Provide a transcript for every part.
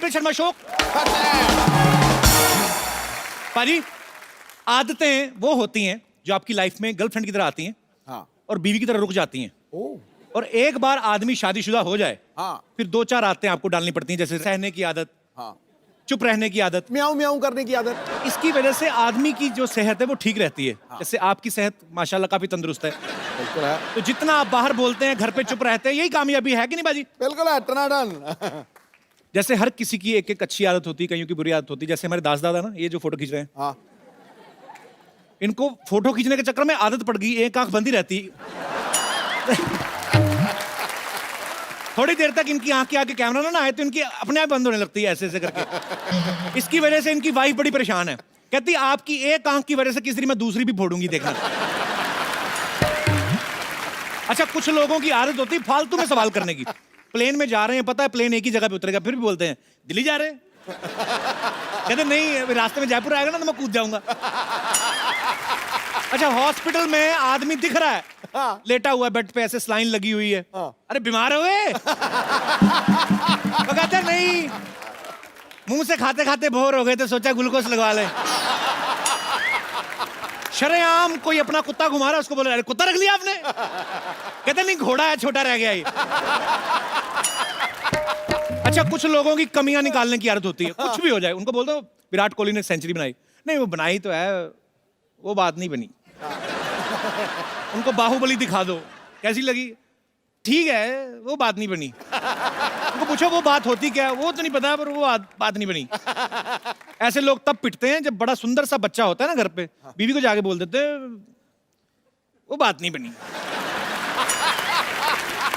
Kapil Sharma show. पाजी, आदतें वो होती हैं जो आपकी लाइफ में गर्लफ्रेंड की तरह आती हैं, हाँ। और बीवी की तरह रुक जाती हैं। और एक बार आदमी शादीशुदा हो जाए, हाँ। फिर 2-4 आदतें आपको डालनी पड़ती हैं, जैसे सहने की आदत, हाँ। चुप रहने की आदत। म्याऊं म्याऊं करने की आदत। इसकी वजह से आदमी की जो सेहत है वो ठीक रहती है। जैसे आपकी सेहत माशाल्लाह काफी तंदुरुस्त है, बिल्कुल है, तो जितना आप बाहर बोलते हैं, घर पे चुप रहते हैं, यही कामयाबी है कि नहीं बाजी? बिल्कुल है, टनाटन। जैसे हर किसी की एक एक अच्छी आदत होती है, कईयों की बुरी आदत होती है। जैसे हमारे दास दादा ना, ये जो फोटो खींच रहे हैं, हाँ। इनको फोटो खींचने के चक्कर में आदत पड़ गई, एक आंख बंद ही रहती। थोड़ी देर तक इनकी आंख के आगे कैमरा ना आए तो इनकी अपने आप बंद होने लगती है, ऐसे ऐसे करके। इसकी वजह से इनकी वाइफ बड़ी परेशान है, कहती आपकी एक आंख की वजह से किसी दिन मैं दूसरी भी फोड़ूंगी, देखना। अच्छा, कुछ लोगों की आदत होती है फालतू में सवाल करने की। प्लेन में जा रहे हैं, पता है प्लेन एक ही जगह पे उतरेगा, फिर भी बोलते हैं दिल्ली जा रहे हैं। कहते नहीं, रास्ते में जयपुर आएगा ना तो मैं कूद जाऊंगा। अच्छा, हॉस्पिटल में आदमी दिख रहा है, हाँ। लेटा हुआ बेड पे, ऐसे स्लाइन लगी हुई है। हाँ। अरे बीमार हो गए? तो कहते नहीं, मुंह से खाते खाते बोर हो गए तो सोचा ग्लूकोज लगवा ले। शरेआम कोई अपना कुत्ता घुमा रहा है, उसको बोले अरे कुत्ता रख लिया आपने? कहते नहीं, घोड़ा है, छोटा रह गया ये। अच्छा, कुछ लोगों की कमियां निकालने की आदत होती है, कुछ भी हो जाए उनको बोल दो विराट कोहली ने सेंचुरी बनाई, नहीं वो बनाई तो है, वो बात नहीं बनी। उनको बाहुबली दिखा दो, कैसी लगी? ठीक है, वो बात नहीं बनी। उनको पूछो वो बात होती क्या है, वो तो नहीं पता, पर वो बात नहीं बनी। ऐसे लोग तब पिटते हैं जब बड़ा सुंदर सा बच्चा होता है ना घर पे, बीवी को जाके बोल देते हैं वो बात नहीं बनी।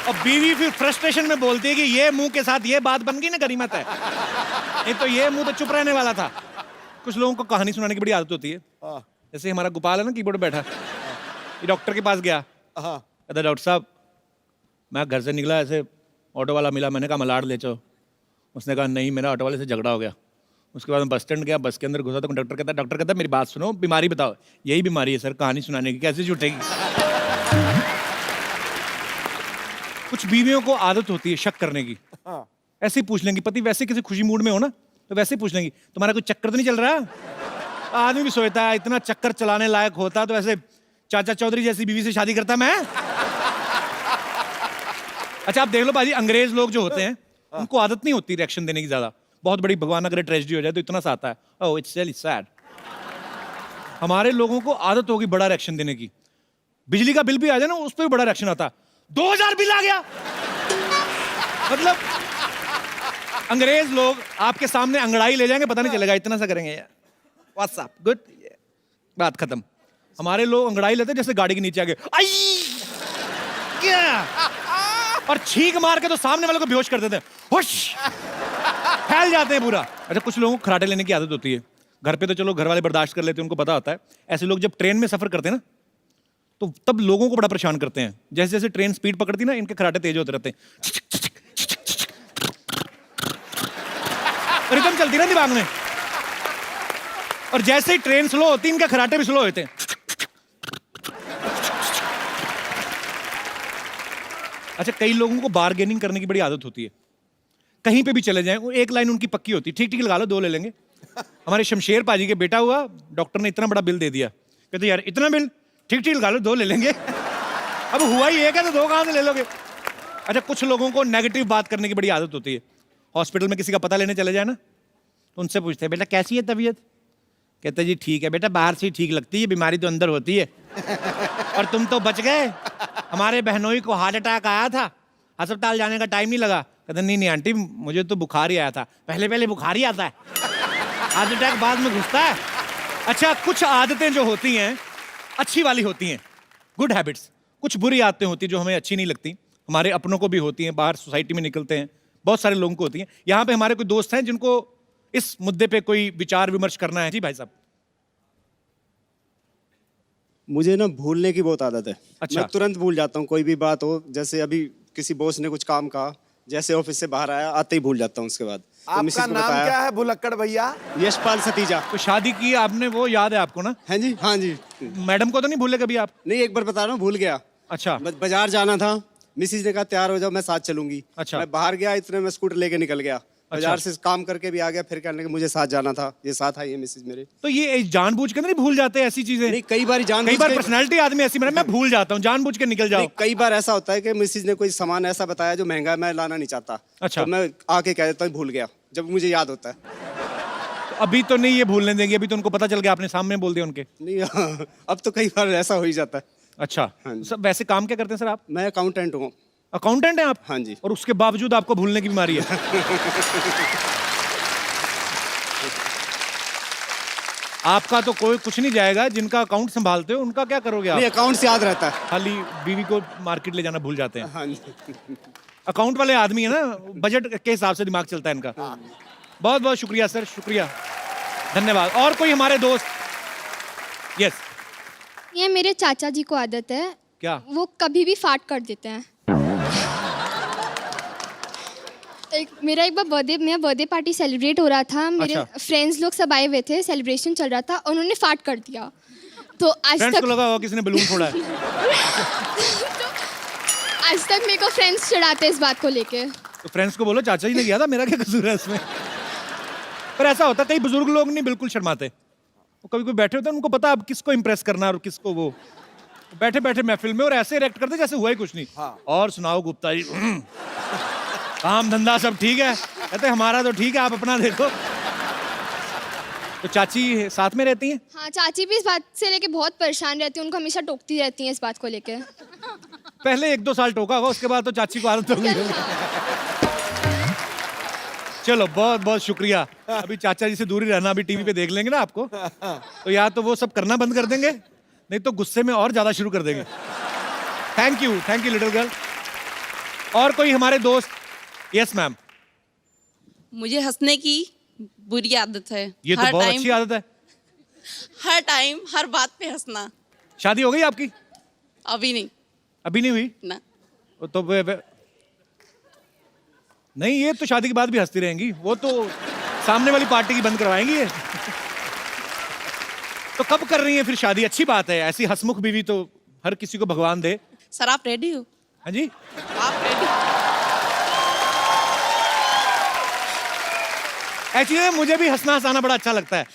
और बीवी फिर फ्रस्ट्रेशन में बोलती है कि ये मुंह के साथ ये बात बन गई ना, गनीमत है, नहीं तो ये मुंह तो चुप रहने वाला था। कुछ लोगों को कहानी सुनाने की बड़ी आदत होती है। जैसे हमारा गोपाल है ना, कीबोर्ड पे बैठा, ये डॉक्टर के पास गया, कहता डॉक्टर साहब मैं घर से निकला, ऐसे ऑटो वाला मिला, मैंने कहा मलाड ले चलो। उसने कहा नहीं, मेरा ऑटो वाले से झगड़ा हो गया। उसके बाद मैं बस स्टैंड गया, बस के अंदर घुसा तो डॉक्टर कहता मेरी बात सुनो, बीमारी बताओ। यही बीमारी है सर, कहानी सुनाने की, कैसे छूटेगी? कुछ बीवियों को आदत होती है शक करने की। ऐसे ही पूछ लेंगी, पति वैसे किसी खुशी मूड में हो ना तो वैसे ही पूछ लेंगी तुम्हारा कोई चक्कर तो नहीं चल रहा? आदमी भी सोचता है इतना चक्कर चलाने लायक होता तो वैसे चाचा चौधरी जैसी बीवी से शादी करता मैं। अच्छा, आप देख लो बाजी, अंग्रेज लोग जो होते हैं उनको आदत नहीं होती रिएक्शन देने की ज्यादा। बहुत बड़ी भगवान अगर ट्रेजेडी हो जाए तो इतना सा आता है, ओह इट्स रियली सैड। हमारे लोगों को आदत होगी बड़ा रिएक्शन देने की। बिजली का बिल भी आ जाए ना, उस पर भी बड़ा रिएक्शन आता है, 2000 बिल आ गया। मतलब अंग्रेज लोग आपके सामने अंगड़ाई ले जाएंगे, पता नहीं चलेगा, इतना सा करेंगे यार, व्हाट्सअप गुड, बात खत्म। हमारे लोग अंगड़ाई लेते जैसे गाड़ी के नीचे आ गए, आई क्या, और छींक मार के तो सामने वाले को बेहोश कर देते हैं, हुश, फैल जाते हैं पूरा। अच्छा, कुछ लोगों को खराटे लेने की आदत होती है। घर पे तो चलो घर वाले बर्दाश्त कर लेते हैं, उनको पता होता है। ऐसे लोग जब ट्रेन में सफर करते हैं ना तो तब लोगों को बड़ा परेशान करते हैं। जैसे जैसे ट्रेन स्पीड पकड़ती ना, इनके खराटे तेज होते रहते हैं, रिदम चलती ना दिमाग में। और जैसे ही ट्रेन स्लो होती है, इनके खराटे भी स्लो होते हैं। अच्छा, कई लोगों को बार्गेनिंग करने की बड़ी आदत होती है। कहीं पे भी चले जाएं, वो एक लाइन उनकी पक्की होती है, ठीक ठीक लगा लो, 2 ले लेंगे। हमारे शमशेर पाजी के बेटा हुआ, डॉक्टर ने इतना बड़ा बिल दे दिया, कहते यार इतना बिल, ठीक ठीक लगा लो, 2 ले लेंगे। अब हुआ ही एक है तो 2 कहां से ले लोगे? अच्छा, कुछ लोगों को नेगेटिव बात करने की बड़ी आदत होती है। हॉस्पिटल में किसी का पता लेने चले जाए ना तो उनसे पूछते हैं बेटा कैसी है तबीयत? कहते जी ठीक है बेटा, बाहर से ही ठीक लगती है, बीमारी तो अंदर होती है। और तुम तो बच गए, हमारे बहनोई को हार्ट अटैक आया था, अस्पताल जाने का टाइम नहीं लगा। कहते नहीं नहीं आंटी, मुझे तो बुखार ही आया था। पहले बुखार ही आता है, हार्ट अटैक बाद में घुसता है। अच्छा, कुछ आदतें जो होती हैं अच्छी वाली होती हैं, गुड हैबिट्स। कुछ बुरी आदतें होती हैं जो हमें अच्छी नहीं लगती, हमारे अपनों को भी होती हैं, बाहर सोसाइटी में निकलते हैं बहुत सारे लोगों को होती हैं। यहाँ पे हमारे कोई दोस्त हैं जिनको इस मुद्दे पे कोई विचार विमर्श करना है। जी भाई साहब। मुझे ना भूलने की बहुत आदत है। अच्छा। मैं तुरंत भूल जाता हूँ, कोई भी बात हो, जैसे अभी किसी बॉस ने कुछ काम कहा, जैसे ऑफिस से बाहर आया आते ही भूल जाता हूँ। उसके बाद तो मिसेस आपका को नाम बताया, क्या है भुलक्कड़ भैया? यशपाल सतीजा। तो शादी की आपने, वो याद है आपको ना? हाँ जी, हाँ जी। मैडम को तो नहीं भूले कभी आप? नहीं, एक बार बता रहा हूँ, भूल गया। अच्छा। बाजार जाना था, मिसेस ने कहा तैयार हो जाओ, मैं साथ चलूंगी। अच्छा। मैं बाहर गया, इतने में स्कूटर लेके निकल गया, बाजार से काम करके भी आ गया, फिर कहने के मुझे साथ जाना था, ये साथ आई है मिसेज मेरे। तो ये जानबूझ के नहीं भूल जाते ऐसी चीजें? नहीं, कई बार कई बार पर्सनैलिटी आदमी ऐसी मैं भूल जाता हूँ, जानबूझ के निकल जाओ। कई बार ऐसा होता है कि मिसेज ने कोई सामान ऐसा बताया जो महंगा है, मैं लाना नहीं चाहता। अच्छा। तो मैं आके कह देता हूँ भूल गया, जब मुझे याद होता है। तो अभी तो नहीं ये भूलने देंगे, अभी तो उनको पता चल गया, आपने सामने बोल दिया उनके। नहीं हाँ, अब तो कई बार ऐसा हो ही जाता है। अच्छा हाँ जी। सर वैसे काम क्या करते हैं सर आप? मैं अकाउंटेंट हूँ। अकाउंटेंट हैं आप? हाँ जी। और उसके बावजूद आपको भूलने की बीमारी है? आपका तो कोई कुछ नहीं जाएगा, जिनका अकाउंट संभालते हो उनका क्या करोगे नहीं, आप? अकाउंट से याद रहता है। खाली बीवी को मार्केट ले जाना भूल जाते हैं। हाँ जी। अकाउंट वाले आदमी है ना, बजट के हिसाब से दिमाग चलता है इनका। बहुत बहुत शुक्रिया सर, शुक्रिया, धन्यवाद। और कोई हमारे दोस्त? यस। ये मेरे चाचा जी को आदत है, क्या? वो कभी भी फाट कर देते हैं। मेरा एक बार बर्थडे पार्टी सेलिब्रेट हो रहा था, मेरे अच्छा। फ्रेंड्स लोग सब आए हुए थे, सेलिब्रेशन चल रहा था, उन्होंने फाट कर दिया। तो आज फ्रेंड्स तक को लगा होगा किसी ने बलून फोड़ा है। आज तक मेरे को फ्रेंड्स चिढ़ाते हैं इस बात को लेके। तो फ्रेंड्स को बोलो चाचा जी ने किया था, मेरा क्या कसूर है इसमें? पर ऐसा होता है, कई बुजुर्ग लोग नहीं बिल्कुल शर्माते, वो कभी कोई बैठे होते हैं, उनको पता अब किसको इंप्रेस करना है और किसको वो बैठे बैठे महफिल में और ऐसे रिएक्ट करते जैसे हुआ ही कुछ नहीं। और सुनाओ गुप्ता जी, काम धंधा सब ठीक है? कहते हमारा तो ठीक है, आप अपना देखो। तो चाची साथ में रहती हैं? हाँ, चाची भी इस बात से लेके बहुत परेशान रहती है, उनको हमेशा टोकती रहती हैं इस बात को लेके। पहले 1-2 साल टोका होगा, उसके बाद तो चाची को आदत हो गई होगी। चलो बहुत बहुत शुक्रिया। अभी चाचा जी से दूरी रहना, अभी टीवी पे देख लेंगे ना आपको, तो या तो वो सब करना बंद कर देंगे, नहीं तो गुस्से में और ज्यादा शुरू कर देंगे। Thank you little girl. और कोई हमारे दोस्त? Yes ma'am. मुझे हंसने की बुरी आदत है। ये तो बहुत अच्छी आदत है। हर टाइम हर बात पे हंसना। शादी हो गई आपकी? अभी नहीं अभी नहीं हुई? ना। तो नहीं, ये तो शादी के बाद भी हंसती रहेंगी, वो तो सामने वाली पार्टी की बंद करवाएंगी ये। तो कब कर रही हैं फिर शादी? अच्छी बात है, ऐसी हंसमुख बीवी तो हर किसी को भगवान दे। सर आप रेडी हो? हाँ जी। आप रेडी? एक्चुअली मुझे भी हंसना हंसाना बड़ा अच्छा लगता है,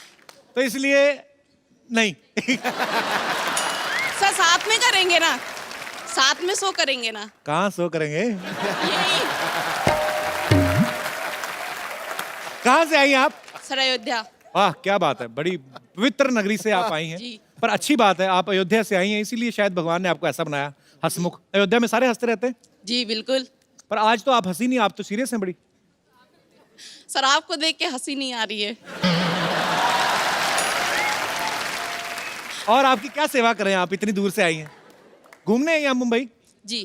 तो इसलिए नहीं। सर साथ में करेंगे ना, साथ में शो करेंगे ना। कहाँ शो करेंगे? यही। कहाँ से आई आप? सर अयोध्या। वाह क्या बात है, बड़ी पवित्र नगरी से आप आई हैं। जी। पर अच्छी बात है, आप अयोध्या से आई हैं, इसीलिए शायद भगवान ने आपको ऐसा बनाया हंसमुख। अयोध्या में सारे हंसते रहते हैं? जी बिल्कुल। पर आज तो आप हंसी नहीं, आप तो सीरियस हैं बड़ी। सर आपको देख के हंसी नहीं आ रही है। और आपकी क्या सेवा करें, आप इतनी दूर से आई हैं? घूमने आई हैं आप मुंबई? जी।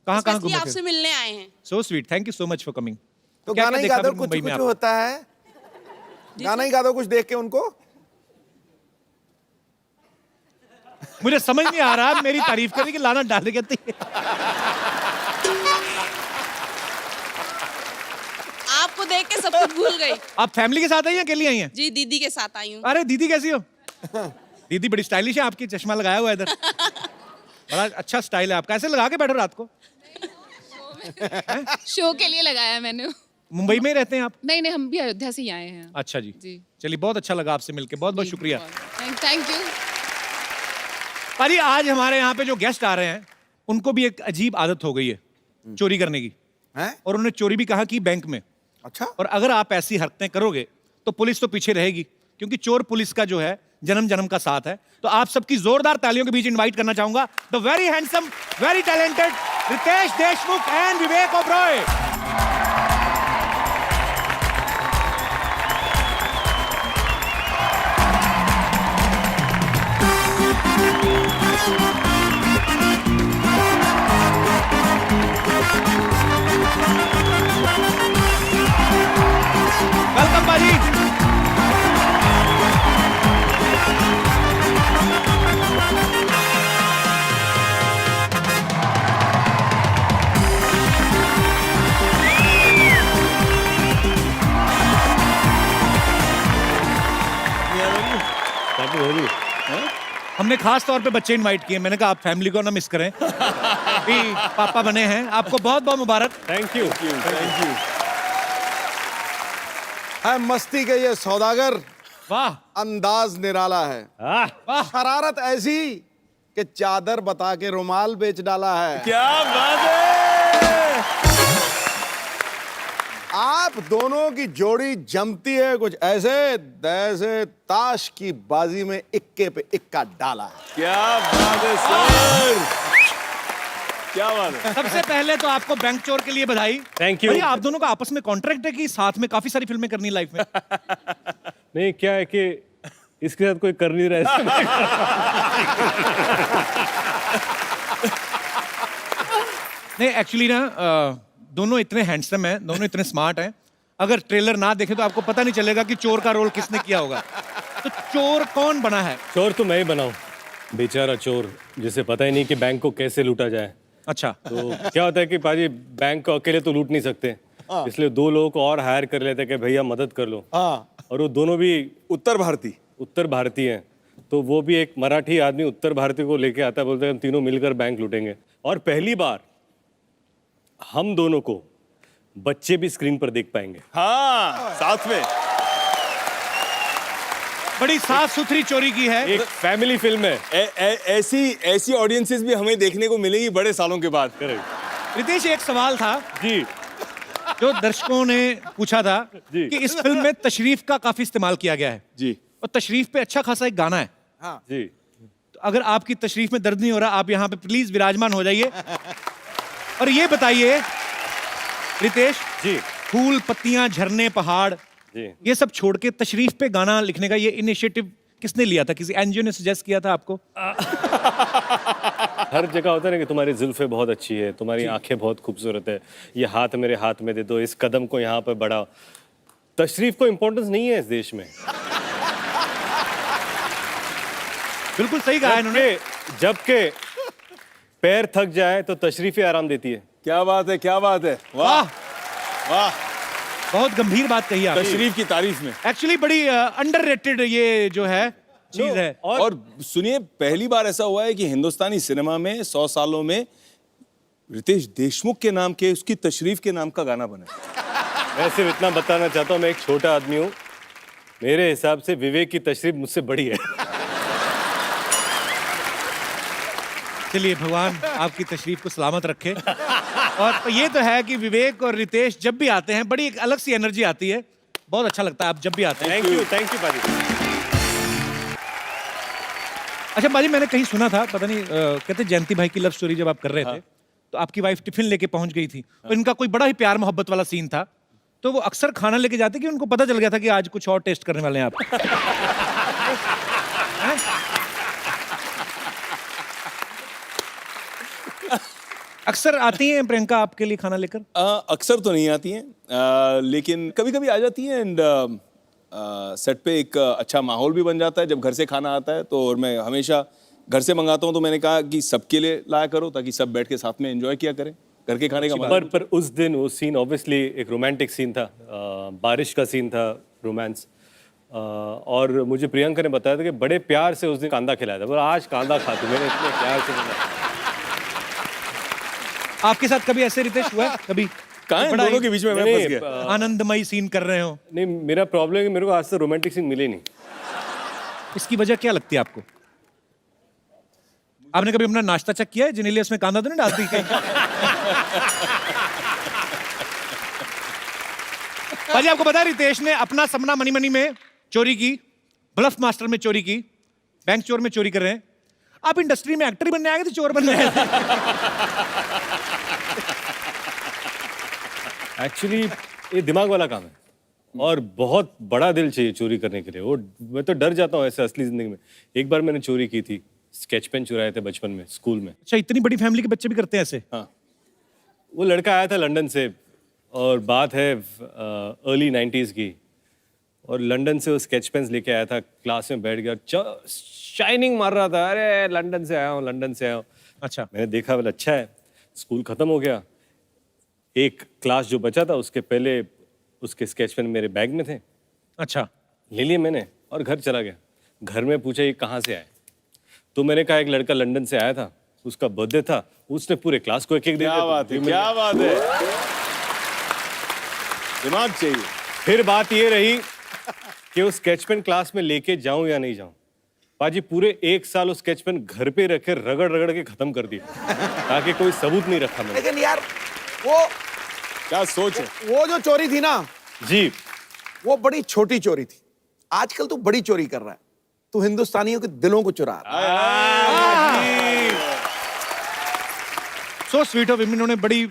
कहाँ कहाँ Especially घूमे? आपसे मिलने आए हैं। So sweet, thank you so much for coming. तो गाना ही गा दो, कुछ कुछ होता है, गाना ही गा दो कुछ देख के उनको। मुझे समझ नहीं आ रहा, मेरी तारीफ करने की लानत डाल कहती है। आपको देख के सब कुछ भूल गई। आप फैमिली के साथ आई हैं, अकेली आई हैं? जी दीदी के साथ आई हूँ। अरे दीदी कैसी हो? दीदी बड़ी स्टाइलिश है, आपकी चश्मा लगाया हुआ है इधर, बड़ा अच्छा स्टाइल है आपका। ऐसे लगा के बैठो रात को? शो के लिए लगाया मैंने। मुंबई में ही रहते हैं आप? नहीं नहीं, हम भी अयोध्या से ही आए हैं। अच्छा जी, जी। चलिए बहुत अच्छा लगा आपसे मिलके, बहुत बहुत शुक्रिया। Thank you. पाजी आज हमारे यहाँ पे जो गेस्ट आ रहे हैं उनको भी एक अजीब आदत हो गई है चोरी करने की, हैं? और उन्होंने चोरी भी कहा कि बैंक में। अच्छा। और अगर आप ऐसी हरकतें करोगे तो पुलिस तो पीछे रहेगी, क्योंकि चोर पुलिस का जो है जन्म जन्म का साथ है। तो आप सबकी जोरदार तालियों के बीच इनवाइट करना चाहूंगा the very handsome, very talented Ritesh Deshmukh and Vivek Oberoi. Welcome बाजी। हमने खास तौर पे बच्चे इनवाइट किए, मैंने कहा आप फैमिली को ना मिस करें। भी पापा बने हैं, आपको बहुत बहुत मुबारक। Thank you. है मस्ती के ये सौदागर, वाह अंदाज निराला है, वाह शरारत ऐसी कि चादर बता के रुमाल बेच डाला है। क्या बात है। आप दोनों की जोड़ी जमती है कुछ ऐसे जैसे ताश की बाजी में इक्के पे इक्का डाला है। क्या बात है सर, क्या बात है। सबसे पहले तो आपको बैंक चोर के लिए बधाई। Thank you. भैया आप दोनों का आपस में कॉन्ट्रैक्ट है कि साथ में काफी सारी फिल्में करनी लाइफ में? नहीं, क्या है कि इसके साथ कोई कर नहीं रहा है। नहीं एक्चुअली ना दोनों इतने हैंडसम हैं, दोनों इतने स्मार्ट हैं, अगर ट्रेलर ना देखे तो आपको पता नहीं चलेगा कि चोर का रोल किसने किया होगा। तो चोर कौन बना है? चोर तो मैं ही बनाऊं, बेचारा चोर जिसे पता ही नहीं कि बैंक को कैसे लूटा जाए। अच्छा तो क्या होता है कि पाजी बैंक को अकेले तो लूट नहीं सकते, इसलिए दो लोगों को और हायर कर लेते हैं कि भैया मदद कर लो। और वो दोनों भी उत्तर भारतीय हैं, तो वो भी एक मराठी आदमी उत्तर भारतीय को लेके आता है, बोलते हैं हम तीनों मिलकर बैंक लूटेंगे। और पहली बार हम दोनों को बच्चे भी स्क्रीन पर देख पाएंगे। हाँ, साथ में बड़ी साफ सुथरी चोरी की है। एक फैमिली फिल्म है। ऐसी ऑडियंसेस भी हमें देखने को मिलेगी बड़े सालों के बाद। रितेश एक सवाल था जी जो दर्शकों ने पूछा था जी। कि इस फिल्म में तशरीफ का काफी इस्तेमाल किया गया है जी और तशरीफ पे अच्छा खासा एक गाना है। जी। तो अगर आपकी तशरीफ में दर्द नहीं हो रहा, आप यहाँ पे प्लीज विराजमान हो जाइए और ये बताइए रितेश जी फूल पत्तियां झरने पहाड़ जी। ये सब छोड़ के तशरीफ पे गाना लिखने का ये इनिशिएटिव किसने लिया था? किसी एनजीओ ने सजेस्ट किया था आपको? हर जगह होता है ना कि तुम्हारी जुल्फे बहुत अच्छी है, तुम्हारी आंखें बहुत खूबसूरत है, ये हाथ मेरे हाथ में दे दो, इस कदम को यहाँ पर बढ़ाओ। तशरीफ को इम्पोर्टेंस नहीं है इस देश में। बिल्कुल सही कहा इन्होंने। जबकि पैर थक जाए तो तशरीफ ही आराम देती है। क्या बात है, क्या बात है। वाह वाह, बहुत गंभीर बात कही आपने। तशरीफ की तारीफ में। एक्चुअली बड़ी अंडररेटेड ये जो है चीज है। और सुनिए, पहली बार ऐसा हुआ है कि हिंदुस्तानी सिनेमा में 100 सालों में रितेश देशमुख के नाम के, उसकी तशरीफ के नाम का गाना बना है। मैं सिर्फ इतना बताना चाहता हूँ, मैं एक छोटा आदमी हूँ, मेरे हिसाब से विवेक की तशरीफ मुझसे बड़ी है। चलिए भगवान आपकी तशरीफ को सलामत रखे। और ये तो है कि विवेक और रितेश जब भी आते हैं बड़ी एक अलग सी एनर्जी आती है, बहुत अच्छा लगता है आप जब भी आते हैं। थैंक यू पाजी। अच्छा बाजी, मैंने कहीं सुना था, पता नहीं कहते जयंती भाई की लव स्टोरी जब आप कर रहे थे तो आपकी वाइफ टिफिन लेके पहुंच गई थी और इनका कोई बड़ा ही प्यार मोहब्बत वाला सीन था, तो वो अक्सर खाना लेके जाते कि उनको पता चल गया था कि आज कुछ और टेस्ट करने वाले हैं आप? अक्सर आती हैं प्रियंका आपके लिए खाना लेकर? अक्सर तो नहीं आती हैं, लेकिन कभी कभी आ जाती हैं। एंड सेट पे एक अच्छा माहौल भी बन जाता है जब घर से खाना आता है। तो और मैं हमेशा घर से मंगाता हूँ, तो मैंने कहा कि सबके लिए लाया करो ताकि सब बैठ के साथ में एंजॉय किया करें घर के खाने का मजा। पर उस दिन वो सीन ऑब्वियसली एक रोमांटिक सीन था, बारिश का सीन था, रोमांस। और मुझे प्रियंका ने बताया था कि बड़े प्यार से उस दिन कांदा खिलाया था, पर आज कांदा खा तू, मैंने इतने प्यार से बनाया। आपके साथ कभी ऐसे रितेश हुआ है कभी? कहाँ हैं दोनों के बीच में मैं फंस गया। आनंदमयी सीन कर रहे हो? नहीं, मेरा प्रॉब्लम है कि मेरे को आज तक रोमांटिक सीन मिले नहीं। इसकी वजह क्या लगती है आपको? आपने कभी अपना नाश्ता चेक किया है? जिन्हें उसमें कांदा तो नहीं डालती कहीं? भाजी आपको पता है रितेश ने अपना सपना मनी मनी में चोरी की, ब्लफ मास्टर में चोरी की, बैंक चोर में चोरी कर रहे हैं। आप इंडस्ट्री में एक्टर ही बनने आए थे, चोर बनने आए थे? एक्चुअली ये दिमाग वाला काम है और बहुत बड़ा दिल चाहिए चोरी करने के लिए। वो मैं तो डर जाता हूँ ऐसे असली जिंदगी में। एक बार मैंने चोरी की थी, स्केच पेन चुराए थे बचपन में स्कूल में। अच्छा, इतनी बड़ी फैमिली के बच्चे भी करते हैं ऐसे? हाँ, वो लड़का आया था लंदन से और बात है अर्ली 90s की, और लंदन से वो स्केच पेन्स लेके आया था, क्लास में बैठ गया, शाइनिंग मार रहा था, अरे लंदन से आया हूँ, लंदन से आया हूँ। अच्छा, मैंने देखा बोला अच्छा है। स्कूल खत्म हो गया, एक क्लास जो बचा था उसके पहले उसके स्केच पेन मेरे बैग में थे। अच्छा, ले लिए मैंने और घर चला गया। घर में पूछा ये कहाँ से आए, तो मैंने कहा एक लड़का लंदन से आया था, उसका बर्थडे था, उसने पूरे क्लास को एक एक दे दिया। क्या बात है, क्या बात है। दिमाग चाहिए। फिर बात ये रही कि उस स्केच पेन क्लास में लेके जाऊं या नहीं जाऊं। पाजी पूरे 1 साल उस स्केच पेन घर पे रखे रगड़ रगड़ के खत्म कर दिया ताकि कोई सबूत नहीं रखा मैंने। लेकिन यार वो क्या सोच है? वो जो चोरी थी ना, जी वो बड़ी छोटी चोरी थी। आजकल तू बड़ी चोरी कर रहा है, तू हिंदुस्तानियों के दिलों को चुरा रहा है। सो स्वीट ऑफ इन्होंने बड़ी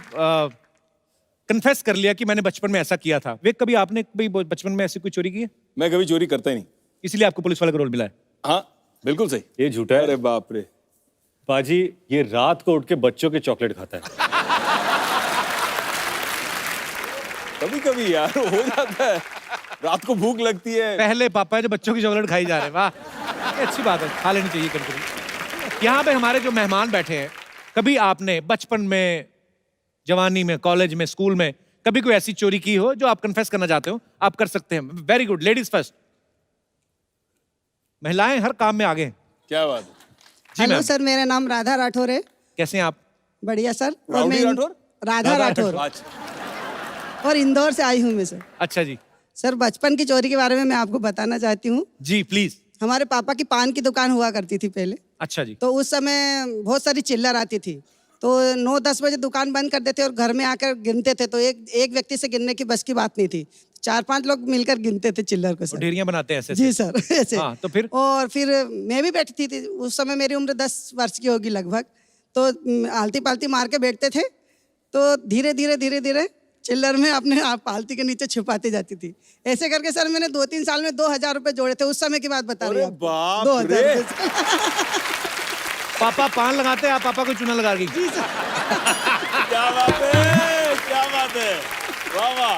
कन्फेस कर लिया कि मैंने बचपन में ऐसा किया था। वे कभी आपने कभी बचपन में ऐसी कोई चोरी की है? मैं कभी चोरी करता ही नहीं। इसलिए आपको पुलिस वाले का रोल मिला है। हाँ बिल्कुल सही। ये झूठा है। अरे बाप रे। पाजी ये रात को उठ के बच्चों के चॉकलेट खाता है। कभी कभी यार हो जाता है, रात को भूख लगती है। पहले पापा है जो बच्चों की चॉकलेट खाई जा रहे हैं। वाह, ये अच्छी बात है, खा लेनी चाहिए कभी। यहाँ पे हमारे जो मेहमान बैठे हैं, कभी आपने बचपन में, जवानी में, कॉलेज में, स्कूल में कभी कोई ऐसी चोरी की हो जो आप कन्फेस करना चाहते हो? आप कर सकते हैं। Very good, ladies first. महिलाएं हर काम में आगे हैं। क्या बात है। जी हेलो मैम, सर, मेरा नाम राधा राठौर है। कैसे हैं आप? बढ़िया सर। और राउडी मैं राठौर? राधा राठौर, अच्छा। और इंदौर से आई हूँ मैं सर। अच्छा जी। सर बचपन की चोरी के बारे में मैं आपको बताना चाहती हूँ। जी प्लीज। हमारे पापा की पान की दुकान हुआ करती थी पहले। अच्छा जी। तो उस समय बहुत सारी चिल्लर आती थी, तो 9-10 बजे दुकान बंद कर देते और घर में आकर गिनते थे। तो एक व्यक्ति से गिनने की बस की बात नहीं थी, 4-5 लोग मिलकर गिनते थे चिल्लर को सर। ढेरियां बनाते हैं ऐसे जी ऐसे। सर ऐसे। हाँ, तो फिर? और फिर मैं भी बैठती थी, उस समय मेरी उम्र 10 वर्ष की होगी लगभग। तो आलती पालती मार के बैठते थे, तो धीरे धीरे चिल्लर में अपने आप पालती के नीचे छुपाती जाती थी। ऐसे करके सर मैंने 2-3 साल में 2000 रुपए जोड़े थे। उस समय की बात बता रही हूँ आपको। बाप 2000 रे। रुपए। पापा पान लगाते हैं, आप पापा को चूना लगा दी। क्या बात है, क्या बात है, वाह वाह।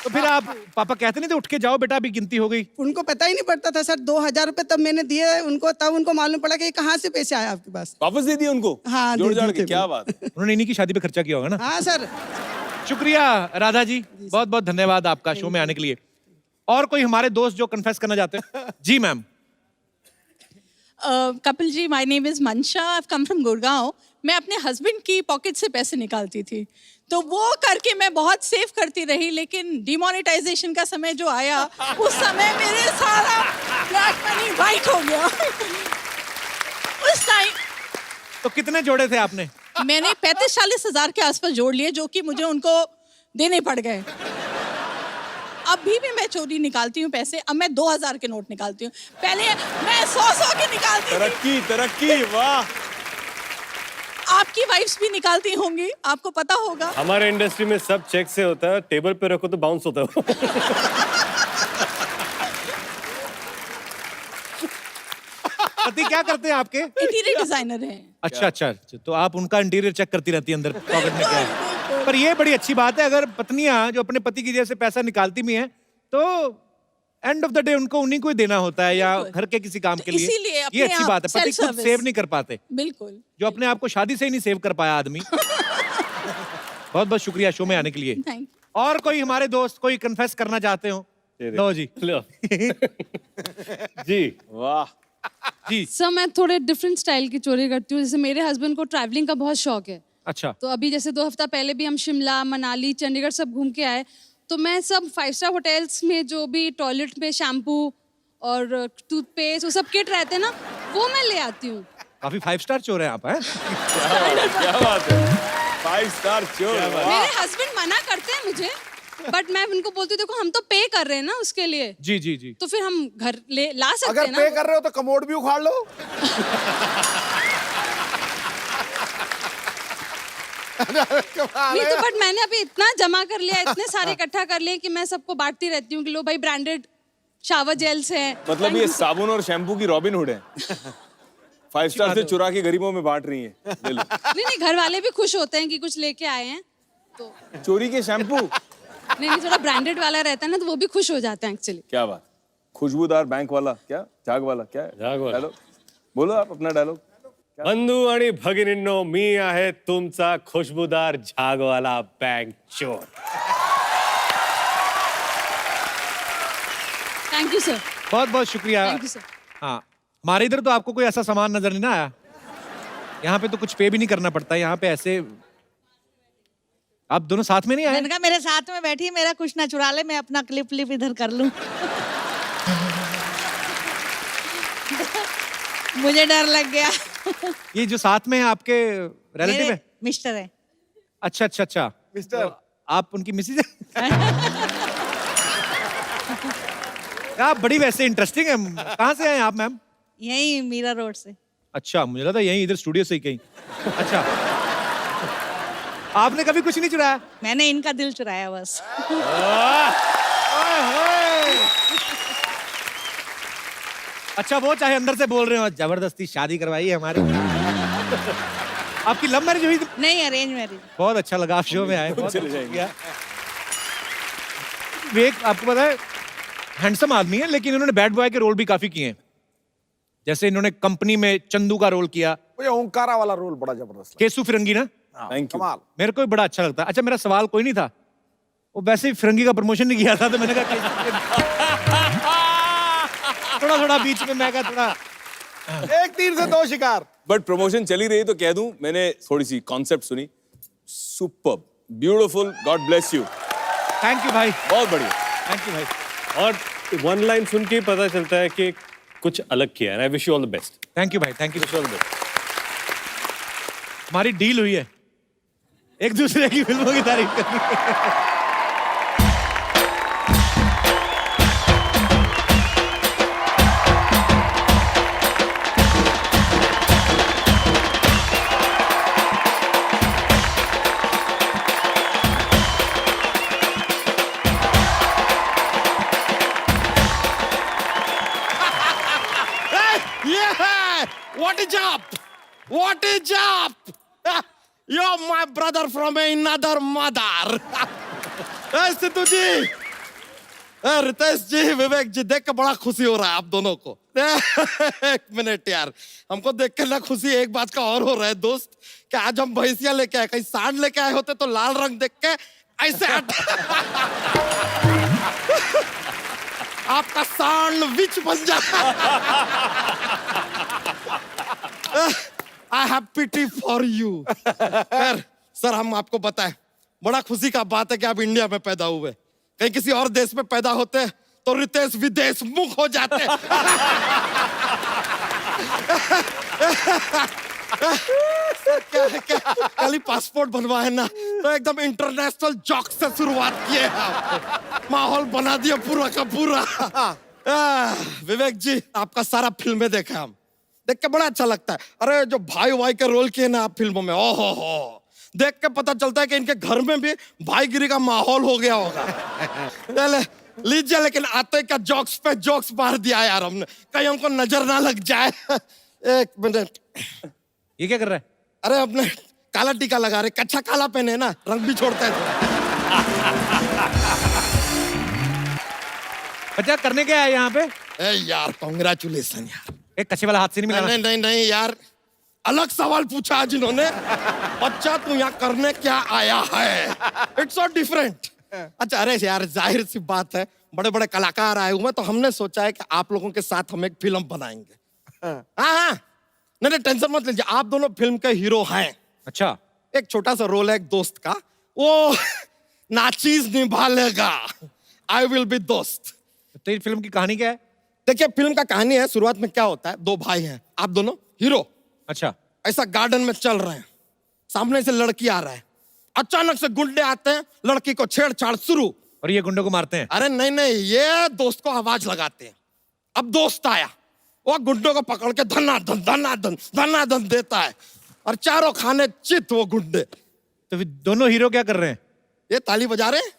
तो फिर आप पापा कहते नहीं थे उठ के जाओ बेटा अभी गिनती हो गई? उनको पता ही नहीं पड़ता था सर। 2000 रुपए तब मैंने दिए उनको, तब उनको मालूम पड़ा कि ये कहाँ से पैसे आए आपके पास। वापस दे दिए उनको? हाँ, जोड़ दे जाड़ दिए के। थे क्या वो। बात है। उन्होंने इन्हीं की शादी पे खर्चा किया होगा ना। हाँ सर। शुक्रिया राधा जी, बहुत बहुत धन्यवाद आपका शो में आने के लिए। और कोई हमारे दोस्त जो कन्फेस करना चाहते हैं? जी ma'am. Kapil ji, my name is Mansha, I have come from Gurgaon. मैं अपने हस्बैंड की पॉकेट से पैसे निकालती थी, तो वो करके मैं बहुत सेव करती रही। लेकिन डिमोनेटाइजेशन का समय जो आया, उस समय मेरे सारा ब्लैक मनी वाइट हो गया। उस टाइम तो कितने जोड़े थे आपने? मैंने 35-40 हजार के आसपास जोड़ लिए, जो कि मुझे उनको देने पड़ गए। अभी भी मैं चोरी निकालती हूँ पैसे। अब मैं 2000 के नोट निकालती हूँ, पहले मैं 100 के निकालती थी। तरक्की तरक्की, वाह। आपकी वाइफ्स भी निकालती होंगी, आपको पता होगा। हमारे इंडस्ट्री में सब चेक से होता है, टेबल पे रखो तो बाउंस होता है। पति क्या करते हैं आपके? इंटीरियर डिजाइनर हैं। अच्छा अच्छा अच्छा, तो आप उनका इंटीरियर चेक करती रहती है अंदर पॉकेट में क्या है। पर ये बड़ी अच्छी बात है, अगर पत्नियां जो अपने पति की जेब से पैसा निकालती भी हैं तो एंड ऑफ द डे उनको उन्हीं को ही देना होता है, या घर के किसी काम के लिए। इसीलिए अपने ये अच्छी आप बात है। पति खुद self-service। सेव नहीं कर पाते, बिल्कुल। जो अपने आप को शादी से ही नहीं सेव कर पाया आदमी। बहुत बहुत शुक्रिया शो में आने के लिए। Thank you. और कोई हमारे दोस्त कोई कन्फेस करना चाहते हो? लो जी। लो। जी वाह। जी। सर मैं थोड़े डिफरेंट स्टाइल की चोरी करती हूँ। जैसे मेरे हस्बैंड को ट्रैवलिंग का बहुत शौक है। अच्छा। तो अभी जैसे 2 हफ्ता पहले भी हम शिमला, मनाली, चंडीगढ़ सब घूम के आए। तो मैं सब 5 स्टार होटल्स में जो भी टॉयलेट में शैम्पू और टूथपेस्ट वो सब किट रहते हैं ना, वो मैं ले आती हूँ। काफी 5 स्टार चोर हैं आप, हैं? क्या बात है, 5 स्टार चोर। मेरे हस्बैंड मना करते हैं मुझे, बट मैं उनको बोलती हूँ देखो हम तो पे कर रहे हैं ना उसके लिए, जी जी जी। तो फिर हम घर ला सकते अगर हैं ना। पे कर रहे हो तो कमोड भी उखाड़ लो। नहीं तो बट मैंने अभी इतना जमा कर लिया, इतने सारे इकट्ठा कर लिए कि मैं सबको बांटती रहती हूँ कि लो भाई ब्रांडेड शावर जेल्स हैं। मतलब ये साबुन और शैम्पू की रॉबिन हुड है। 5 स्टार से चुरा के गरीबों में बांट रही है। नहीं घर वाले भी खुश होते हैं कि कुछ लेके आए हैं तो। चोरी के शैम्पू। नहीं थोड़ा ब्रांडेड वाला रहता है ना, तो वो भी खुश हो जाते हैं एक्चुअली। क्या बात। खुशबूदार बैंक वाला, क्या झाग वाला, क्या है झाग वाला। डायलॉग बोलो आप अपना डायलॉग। बंधू आणि भगिनींनो, मी आहे तुमचा खुशबूदार झागवाला बैंक चोर। Thank you sir. बहुत बहुत शुक्रिया। Thank you sir. हाँ, हमारे इधर तो आपको कोई ऐसा सामान नजर नहीं ना आया। यहाँ पे तो कुछ पे भी नहीं करना पड़ता, यहाँ पे ऐसे आप दोनों साथ में नहीं आए? मैंने कहा मेरे साथ में बैठी मेरा कुछ ना चुरा ले, मैं अपना क्लिप इधर कर लूं। मुझे डर लग गया। ये जो साथ में है आपके रिलेटिव मेरे है? मिस्टर है। अच्छा अच्छा अच्छा। मिस्टर आप उनकी मिसेज है? आप बड़ी वैसे इंटरेस्टिंग है। कहाँ से आए आप मैम? यही मीरा रोड से। अच्छा, मुझे लगा यहीं इधर स्टूडियो से ही कहीं। अच्छा, आपने कभी कुछ नहीं चुराया? मैंने इनका दिल चुराया बस। अच्छा, वो चाहे अंदर से बोल रहे हो जबरदस्ती शादी करवाई है हमारी। आपकी लव मैरिज हुई? नहीं, अरेंज मैरिज। बहुत अच्छा लगा आप शो में आए। बहुत चले जाएंगे। विवेक आपको पता है हैंडसम आदमी है, लेकिन इन्होंने बैड बॉय के रोल भी काफी किए हैं। जैसे इन्होंने कंपनी में चंदू का रोल किया। मुझे ओंकारा वाला रोल बड़ा जबरदस्त लगा। केसु फिरंगी ना, थैंक यू। कमाल। मेरे को भी बड़ा अच्छा लगता है। अच्छा, मेरा सवाल कोई नहीं था, वो वैसे ही फिरंगी का प्रमोशन नहीं किया था, तो मैंने कहा थोड़ा थोड़ा बीच में मैं कहा थोड़ा एक तीर से दो शिकार। बट प्रमोशन चली रही तो कह दूं, मैंने थोड़ी सी कॉन्सेप्ट सुनी, superb, beautiful, God bless you. Thank you भाई, बहुत बढ़िया। थैंक यू भाई, और वन लाइन सुन के ही पता चलता है कि कुछ अलग किया है। I wish you all the best. Thank you भाई, thank you all the best. हमारी डील हुई है एक दूसरे की फिल्मों की तारीफ करनी है। Yeah! What is up? What is up? You're my brother from another mother. Sidhu जी, रितेश जी, विवेक जी, देख के बड़ा खुशी हो रहा है आप दोनों को। एक मिनट यार, हमको देख के ना खुशी एक बात का और हो रहा है दोस्त, कि आज हम भैंसिया लेके आए, कहीं सांड लेके आए होते तो लाल रंग देख के ऐसे आपका सैंडविच बन जाता। I have pity for you. Sir, हम आपको बताएं, बड़ा खुशी का बात है कि आप इंडिया में पैदा हुए। कहीं किसी और देश में पैदा होते तो रितेश विदेश मुख हो जाते। कल ही पासपोर्ट बनवाए ना, तो एकदम इंटरनेशनल जॉक से शुरुआत किए आप। माहौल बना दिया पूरा का पूरा। विवेक जी, आपका सारा फिल्में देखा हम, देख के बड़ा अच्छा लगता है। अरे जो भाई भाई के रोल किए ना आप फिल्मों में, ओहो हो, देख के पता चलता है कि इनके घर में भी भाईगिरी का माहौल हो गया होगा। लीजिए, लेकिन आते का जोक्स पे जोक्स मार दिया यार हमने, कहीं हमको नजर ना लग जाए। एक मिनट, ये क्या कर रहा है? अरे अपने काला टीका लगा रहे, कच्चा काला पहने ना, रंग भी छोड़ता है थोड़ा। अच्छा, करने क्या है यहाँ पे? ए यार, कांग्रेचुलेशन यार। एक कच्चे वाला हाथ से नहीं मिला? नहीं नहीं नहीं यार, अलग सवाल पूछा आज इन्होंने। बच्चा तू यहाँ करने क्या आया है? It's so different. अच्छा, अरे यार, जाहिर सी बात है, बड़े बड़े कलाकार आए हुए, तो हमने सोचा है कि आप लोगों के साथ हम एक फिल्म बनाएंगे। हाँ, नहीं टेंशन मत लीजिए, आप दोनों फिल्म के हीरो हैं। अच्छा, एक छोटा सा रोल है एक दोस्त का, वो नाचीज निभा लेगा। आई विल बी दोस्त। तो ये फिल्म की कहानी क्या है? देखिए, फिल्म का कहानी है, शुरुआत में क्या होता है, दो भाई हैं, आप दोनों हीरो। अच्छा, ऐसा गार्डन में चल रहे हैं, सामने से लड़की आ रहा है, अचानक से गुंडे आते हैं, लड़की को छेड़छाड़ शुरू। और ये गुंडों को मारते हैं? अरे नहीं नहीं, ये दोस्त को आवाज लगाते हैं। अब दोस्त आया, वो गुंडों को पकड़ के धनाधन देता है, और चारों खाने चित वो गुंडे। तो फिर दोनों हीरो क्या कर रहे हैं? ये ताली बजा रहे हैं।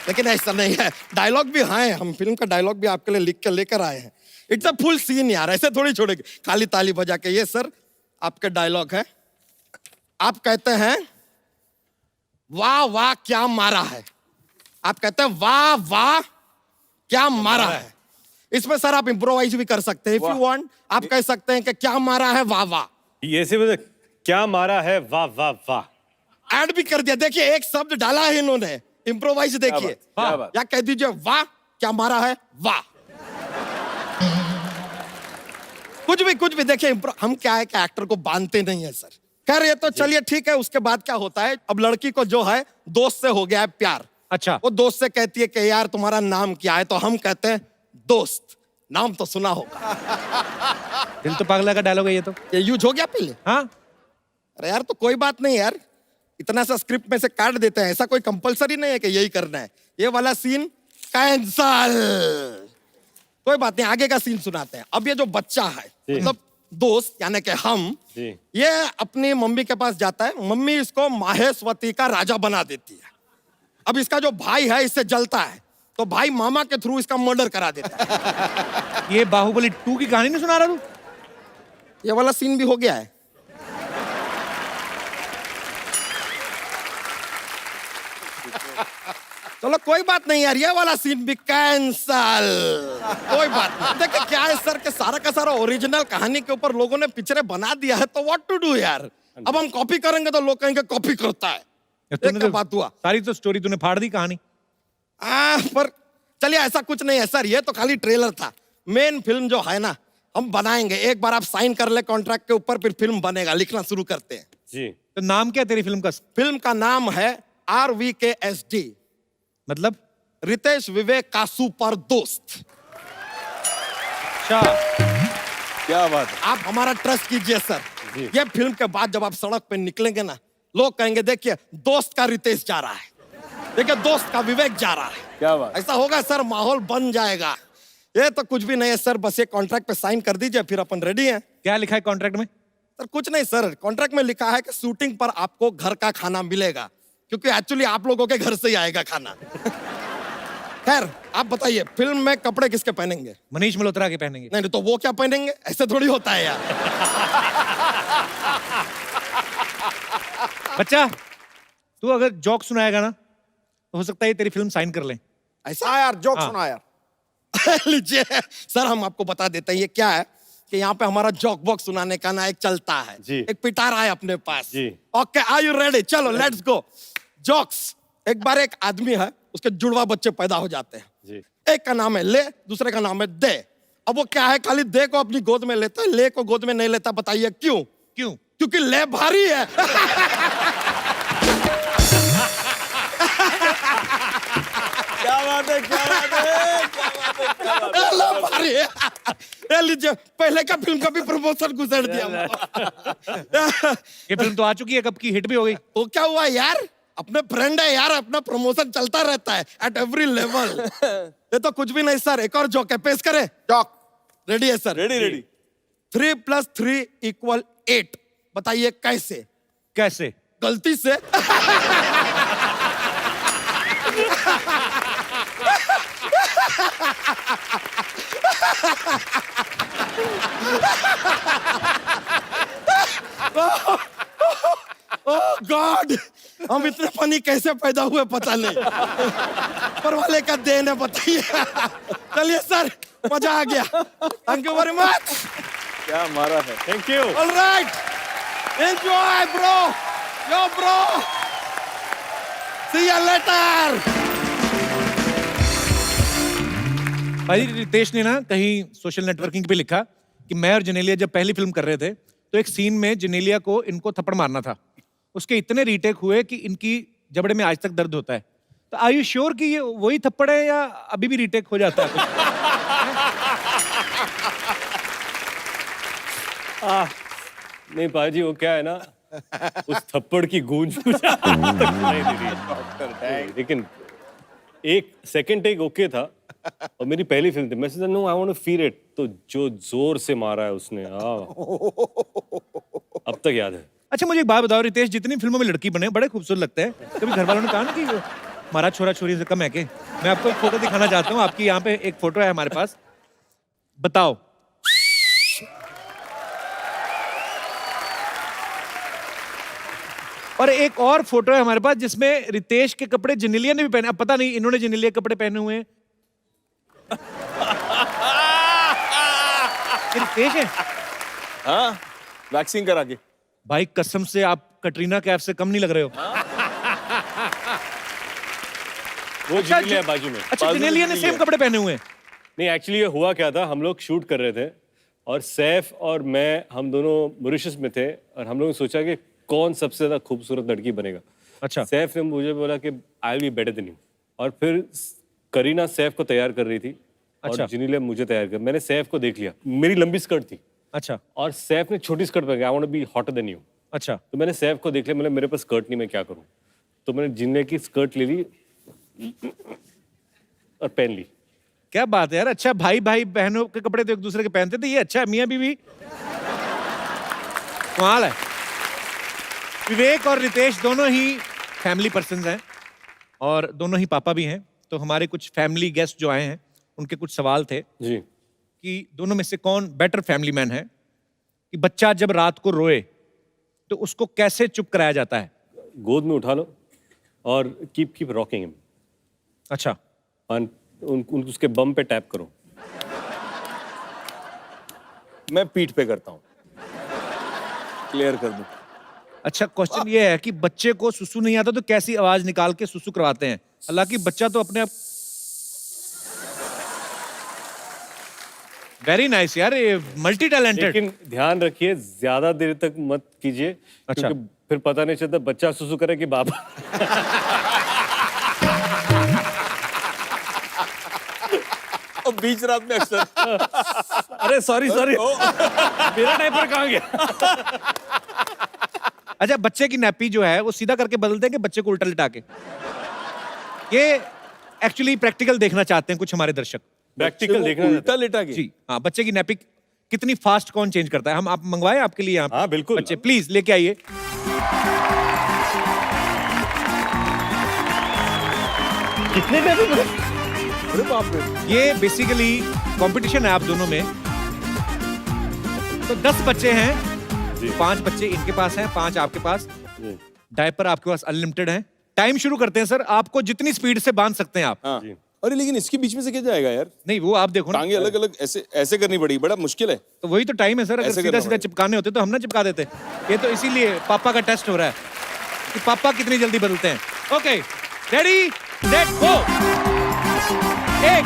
लेकिन ऐसा नहीं है, डायलॉग भी है, हम फिल्म का डायलॉग भी आपके लिए लिख के लेकर आए हैं। इट्स अ फुल सीन यार, ऐसे थोड़ी छोड़ेंगे खाली ताली बजा के। ये सर आपके डायलॉग है, आप कहते हैं वाह वाह क्या मारा है, आप कहते हैं वाह वाह क्या मारा है। इसमें सर आप इम्प्रोवाइज भी कर सकते हैं, इफ यू वांट। आप कह सकते हैं कि क्या मारा है, वाह वाह। ये से मतलब क्या मारा है, वाह वाह वाह। ऐड भी कर दिया, देखिए एक शब्द डाला है इन्होंने, इम्प्रोवाइज। देखिए, क्या बात। या कह दीजिए वाह क्या मारा है, वाह। कुछ भी देखिए, हम क्या है कि एक्टर को बांधते नहीं है सर, खैर ये तो चलिए ठीक है। उसके बाद क्या होता है, अब लड़की को जो है दोस्त से हो गया है प्यार। अच्छा, वो दोस्त से कहती है कि यार तुम्हारा नाम क्या है, तो हम कहते हैं दोस्त। नाम तो सुना होगा। दिल तो पागला का डायलॉग है ये तो। ये यूज हो गया पहले। हाँ, अरे यार तो कोई बात नहीं यार, इतना सा स्क्रिप्ट में से काट देते हैं, ऐसा कोई कंपलसरी नहीं है कि यही करना है। ये वाला सीन कैंसल, कोई बात नहीं, आगे का सीन सुनाते हैं। अब ये जो बच्चा है, मतलब दोस्त यानी कि हम, ये अपनी मम्मी के पास जाता है। मम्मी इसको माहेश्वती का राजा बना देती है। अब इसका जो भाई है इससे जलता है, तो भाई मामा के थ्रू इसका मर्डर करा देता है। ये बाहुबली 2 की कहानी नहीं सुना रहा तू? ये वाला सीन भी हो गया है। चलो कोई बात नहीं यार, ये वाला सीन भी कैंसल, कोई बात नहीं। देखिए क्या है सर, के सारा का सारा ओरिजिनल कहानी के ऊपर लोगों ने पिक्चरें बना दिया है, तो व्हाट टू डू यार। अब हम कॉपी करेंगे तो लोग कहेंगे कॉपी करता है। तूने क्या तो बात हुआ? सारी तो स्टोरी तूने फाड़ दी कहानी। पर चलिए ऐसा कुछ नहीं है सर, ये तो खाली ट्रेलर था। मेन फिल्म जो है ना हम बनाएंगे। एक बार आप साइन कर ले कॉन्ट्रैक्ट के ऊपर, फिर फिल्म बनेगा। लिखना शुरू करते हैं जी। तो नाम क्या है तेरी फिल्म का? फिल्म का नाम है RVKSD, मतलब? रितेश विवेक का सुपर दोस्त। अच्छा, क्या बात है। आप हमारा ट्रस्ट कीजिए सर। ये फिल्म के बाद जब आप सड़क पे निकलेंगे ना, लोग कहेंगे देखिए दोस्त का रितेश जा रहा है, देखिए दोस्त का विवेक जा रहा है। क्या बात। ऐसा होगा सर, माहौल बन जाएगा। ये तो कुछ भी नहीं है सर, बस ये कॉन्ट्रैक्ट पे साइन कर दीजिए, फिर अपन रेडी हैं। क्या लिखा है कॉन्ट्रैक्ट में? सर कुछ नहीं सर, कॉन्ट्रैक्ट में लिखा है कि शूटिंग पर आपको घर का खाना मिलेगा, क्योंकि एक्चुअली आप लोगों के घर से ही आएगा खाना। खैर आप बताइए, फिल्म में कपड़े किसके पहनेंगे? मनीष मल्होत्रा के पहनेंगे। नहीं तो वो क्या पहनेंगे? ऐसे थोड़ी होता है यार। बच्चा, तू अगर जोक सुनाएगा ना तो हो सकता है तेरी फिल्म साइन कर लें। ऐसा यार, जोक सुना यार। लीजिए सर, हम आपको बता देते हैं ये क्या है, कि यहाँ पे हमारा जोक बॉक्स सुनाने का ना एक चलता है जी। एक पिटारा है अपने पास जी। Okay, are you ready? चलो लेट्स गो। जोक्स। एक बार एक आदमी है, उसके जुड़वा बच्चे पैदा हो जाते हैं जी। एक का नाम है ले, दूसरे का नाम है दे। अब वो क्या है, खाली दे को अपनी गोद में लेता है, ले को गोद में नहीं लेता। बताइए क्यों? क्यों? क्योंकि ले भारी है। क्या बात है, क्या बात है, क्या बात है, क्या बात है। ले भारी है। ये लीजिए, पहले का फिल्म का भी प्रमोशन गुजर दिया। ये फिल्म तो आ चुकी है, कब की हिट भी हो गई। तो क्या हुआ यार, अपने फ्रेंड है यार, अपना प्रमोशन चलता रहता है एट एवरी लेवल। ये तो कुछ भी नहीं सर, एक और जोक है, पेश करें? जोक रेडी है सर? Ready ready. 3 + 3 = 8। बताइए कैसे? कैसे? गलती से। ओह गॉड, हम इतने फनी कैसे पैदा हुए पता नहीं। पर वाले का देन है, बताइए। चलिए सर, मजा आ गया। Thank you very much. क्या मारा है। Thank you. Alright, enjoy bro, yo bro, see you later. भाई रितेश ने ना कहीं सोशल नेटवर्किंग पे लिखा कि मैं और जेनेलिया जब पहली फिल्म कर रहे थे तो एक सीन में जेनेलिया को इनको थप्पड़ मारना था। उसके इतने रीटेक हुए कि इनकी जबड़े में आज तक दर्द होता है। तो आर यू श्योर कि ये वही थप्पड़ है या अभी भी रीटेक हो जाता है? नहीं पाजी, वो क्या है ना, उस थप्पड़ की गूंज मुझे आज तक सुनाई दे रही है। लेकिन एक सेकंड टेक ओके था, और मेरी पहली फिल्म थी। मैं सोचा no I want to feel it, तो जो जोर से मारा है उसने, अब तक याद है। अच्छा मुझे एक बात बताओ रितेश, जितनी फिल्मों में लड़की बने बड़े खूबसूरत लगते हैं, कभी घर वालों ने कहा ना कि हमारा छोरा छोरी से कम है के? मैं आपको एक फोटो दिखाना चाहता हूँ, आपकी यहाँ पे एक फोटो है हमारे पास, बताओ। और एक और फोटो है हमारे पास जिसमें रितेश के कपड़े जेनेलिया ने भी पहने। अब पता नहीं इन्होंने जेनेलिया के कपड़े पहने हुए हैं। ये रितेश है? हाँ, वैक्सिंग करा के। भाई कसम से आप कटरीना कैफ से कम नहीं लग रहे हो। वो जेनेलिया बाजू में। अच्छा, जेनेलिया ने सेम कपड़े पहने हुए हैं। नहीं एक्चुअली ये हुआ क्या था, हम लोग शूट कर रहे थे और सैफ और मैं, हम दोनों मॉरिशस में थे, और हम लोगों ने सोचा कि कौन सबसे ज्यादा खूबसूरत लड़की बनेगा। अच्छा। सैफ ने मुझे बोला कि I will be better than you, और फिर करीना सैफ को तैयार कर रही थी अच्छा। और जिनीले मुझे तैयार कर। मैंने सैफ को देख लिया, मेरी लंबी स्कर्ट थी अच्छा और सैफ ने छोटी स्कर्ट पहन के, I want to be hotter than you. अच्छा। तो मैंने सैफ को देख लिया, मैंने मेरे पास स्कर्ट नहीं, मैं क्या करूं। तो मैंने जिन्ने की स्कर्ट ले ली और पहन ली। क्या बात है यार, अच्छा भाई भाई बहनों के कपड़े तो एक दूसरे के पहनते थे, ये अच्छा है मियां बीवी, कमाल है। विवेक और रितेश दोनों ही फैमिली पर्सन्स हैं और दोनों ही पापा भी हैं, तो हमारे कुछ फैमिली गेस्ट जो आए हैं उनके कुछ सवाल थे जी। कि दोनों में से कौन बेटर फैमिली मैन है, कि बच्चा जब रात को रोए तो उसको कैसे चुप कराया जाता है। गोद में उठा लो और कीप रॉकिंग हिम। अच्छा। उसके बम पे टैप करो। मैं पीठ पे करता हूँ, क्लियर कर दूं। अच्छा, क्वेश्चन ये है कि बच्चे को सुसु नहीं आता तो कैसी आवाज निकाल के सुसु करवाते हैं, हालांकि बच्चा तो अपने आप। वेरी नाइस यार, ये मल्टी टैलेंटेड। लेकिन ध्यान रखिए ज्यादा देर तक मत कीजिए, अच्छा। क्योंकि फिर पता नहीं चलता बच्चा सुसु करे कि बाप। और बीच रात में अक्सर अरे सॉरी मेरा डायपर कहाँ गया। अच्छा, बच्चे की नैपी जो है वो सीधा करके बदलते हैं कि बच्चे को उल्टा लिटा के? ये एक्चुअली प्रैक्टिकल देखना चाहते हैं कुछ हमारे दर्शक। प्रैक्टिकल देखना उल्टा लेटा के? जी हाँ, बच्चे की नैपी कितनी फास्ट कौन चेंज करता है। हम आप मंगवाए आपके लिए यहाँ पे? हाँ बिल्कुल। बच्चे प्लीज लेके आइए। कितने में? अरे बाप रे। ये बेसिकली कंपटीशन है आप दोनों में। तो 10 बच्चे हैं, 5 बच्चे इनके पास हैं, 5 आपके पास। डायपर आपके पास अनलिमिटेड है। टाइम शुरू करते हैं सर, आपको जितनी स्पीड से बांध सकते हैं आप। हाँ। अरे लेकिन इसके बीच में से क्या जाएगा यार? नहीं वो आप देखो ना, टांगे अलग अलग ऐसे ऐसे करनी पड़ी, बड़ा मुश्किल है। तो वही तो टाइम है सर, अगर ऐसे सीधा करना सीधा पड़ेगा। चिपकाने होते तो हम ना चिपका देते। ये तो इसीलिए पापा का टेस्ट हो रहा है कि पापा कितनी जल्दी बदलते हैं। Okay, ready set go. एक,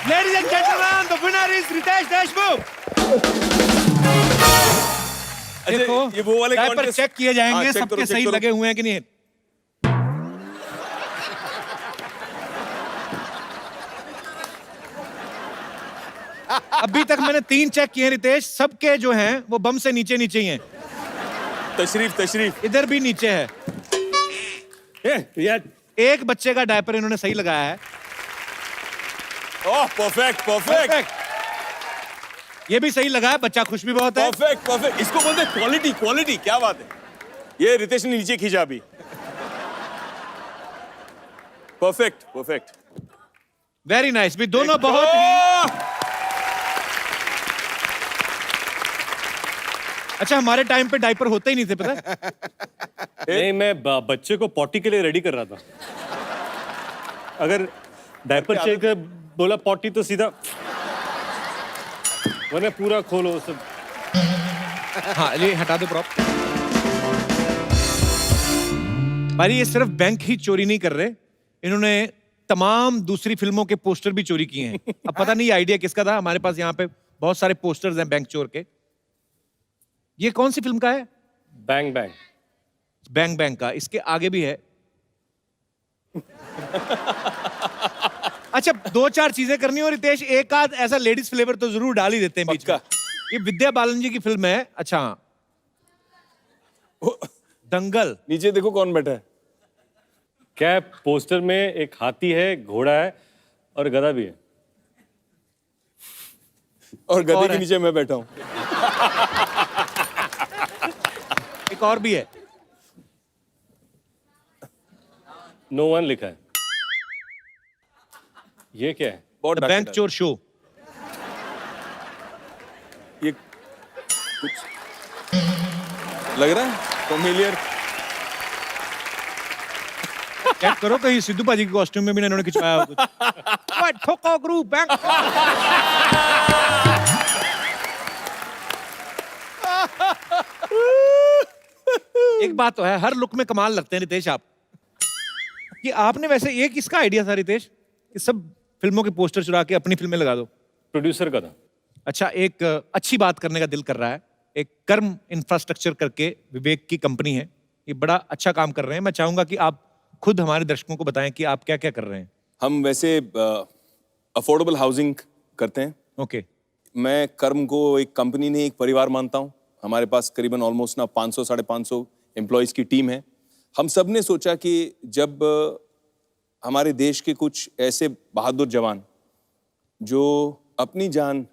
Ladies and gentlemen, the winner is Ritesh Deshmukh. देखो, ये वो वाले डायपर contest- चेक किए जाएंगे, हाँ, check सबके करो, check सही करो। लगे हुए हैं कि नहीं। अभी तक मैंने 3 चेक किए हैं रितेश, सबके जो हैं वो बम से नीचे नीचे ही हैं। तशरीफ इधर भी नीचे है। यार एक बच्चे का डायपर इन्होंने सही लगाया है। ओह परफेक्ट परफेक्ट ये भी सही लगा है, बच्चा खुश भी बहुत है। Perfect perfect. इसको बोलते हैं क्वालिटी क्वालिटी। क्या बात है, ये रितेश ने नीचे खींचा अभी। Perfect perfect. वेरी नाइस भी, दोनों बहुत ही अच्छा। हमारे टाइम पे डायपर होते ही नहीं थे, पता है? नहीं, मैं बच्चे को पॉटी के लिए रेडी कर रहा था। अगर डायपर चेक बोला पॉटी तो सीधा, वरना पूरा खोलो सब। हाँ, ये हटा दो प्रॉप। भाई ये सिर्फ बैंक ही चोरी नहीं कर रहे, इन्होंने तमाम दूसरी फिल्मों के पोस्टर भी चोरी किए हैं। अब पता नहीं आइडिया किसका था। हमारे पास यहाँ पे बहुत सारे पोस्टर्स हैं बैंक चोर के। ये कौन सी फिल्म का है? Bang bang. बैंग बैंग का। इसके आगे भी है। अच्छा, 2-4 चीजें करनी हो रितेश, एक आध ऐसा लेडीज फ्लेवर तो जरूर डाल ही देते हैं बीच में। ये विद्या बालन जी की फिल्म है। अच्छा, दंगल। नीचे देखो कौन बैठा है। क्या है? पोस्टर में एक हाथी है, घोड़ा है और गधा भी है। और गधे और के है। नीचे मैं बैठा हूँ। एक और भी है। नो वन लिखा है। ये क्या है? बहुत बैंक चोर शो। ये लग रहा है फेमिलियर? चेक करो कहीं सिद्धू पाजी के कॉस्ट्यूम में भी ना इन्होंने खिंचवाया हो कुछ। ओए, ठोको ग्रुप बैंक। एक बात तो है, हर लुक में कमाल लगते हैं रितेश आप। कि आपने वैसे ये किसका आइडिया था रितेश कि सब फिल्मों के पोस्टर चुरा के अपनी फिल्में लगा दो? प्रोड्यूसर का था। अच्छा, एक अच्छी बात करने का दिल कर रहा है। एक कर्म इंफ्रास्ट्रक्चर करके विवेक की कंपनी है, ये बड़ा अच्छा काम कर रहे हैं। मैं चाहूंगा कि आप खुद हमारे दर्शकों को बताएं कि आप क्या क्या कर रहे हैं। हम वैसे अफोर्डेबल हाउसिंग करते हैं। ओके। मैं कर्म को एक कंपनी नहीं, एक परिवार मानता हूँ। हमारे पास करीबन ऑलमोस्ट ना 500 साढ़े 500 एम्प्लॉयज़ की टीम है। हम सब ने सोचा कि जब हमारे देश के कुछ ऐसे बहादुर जवान जो अपनी जान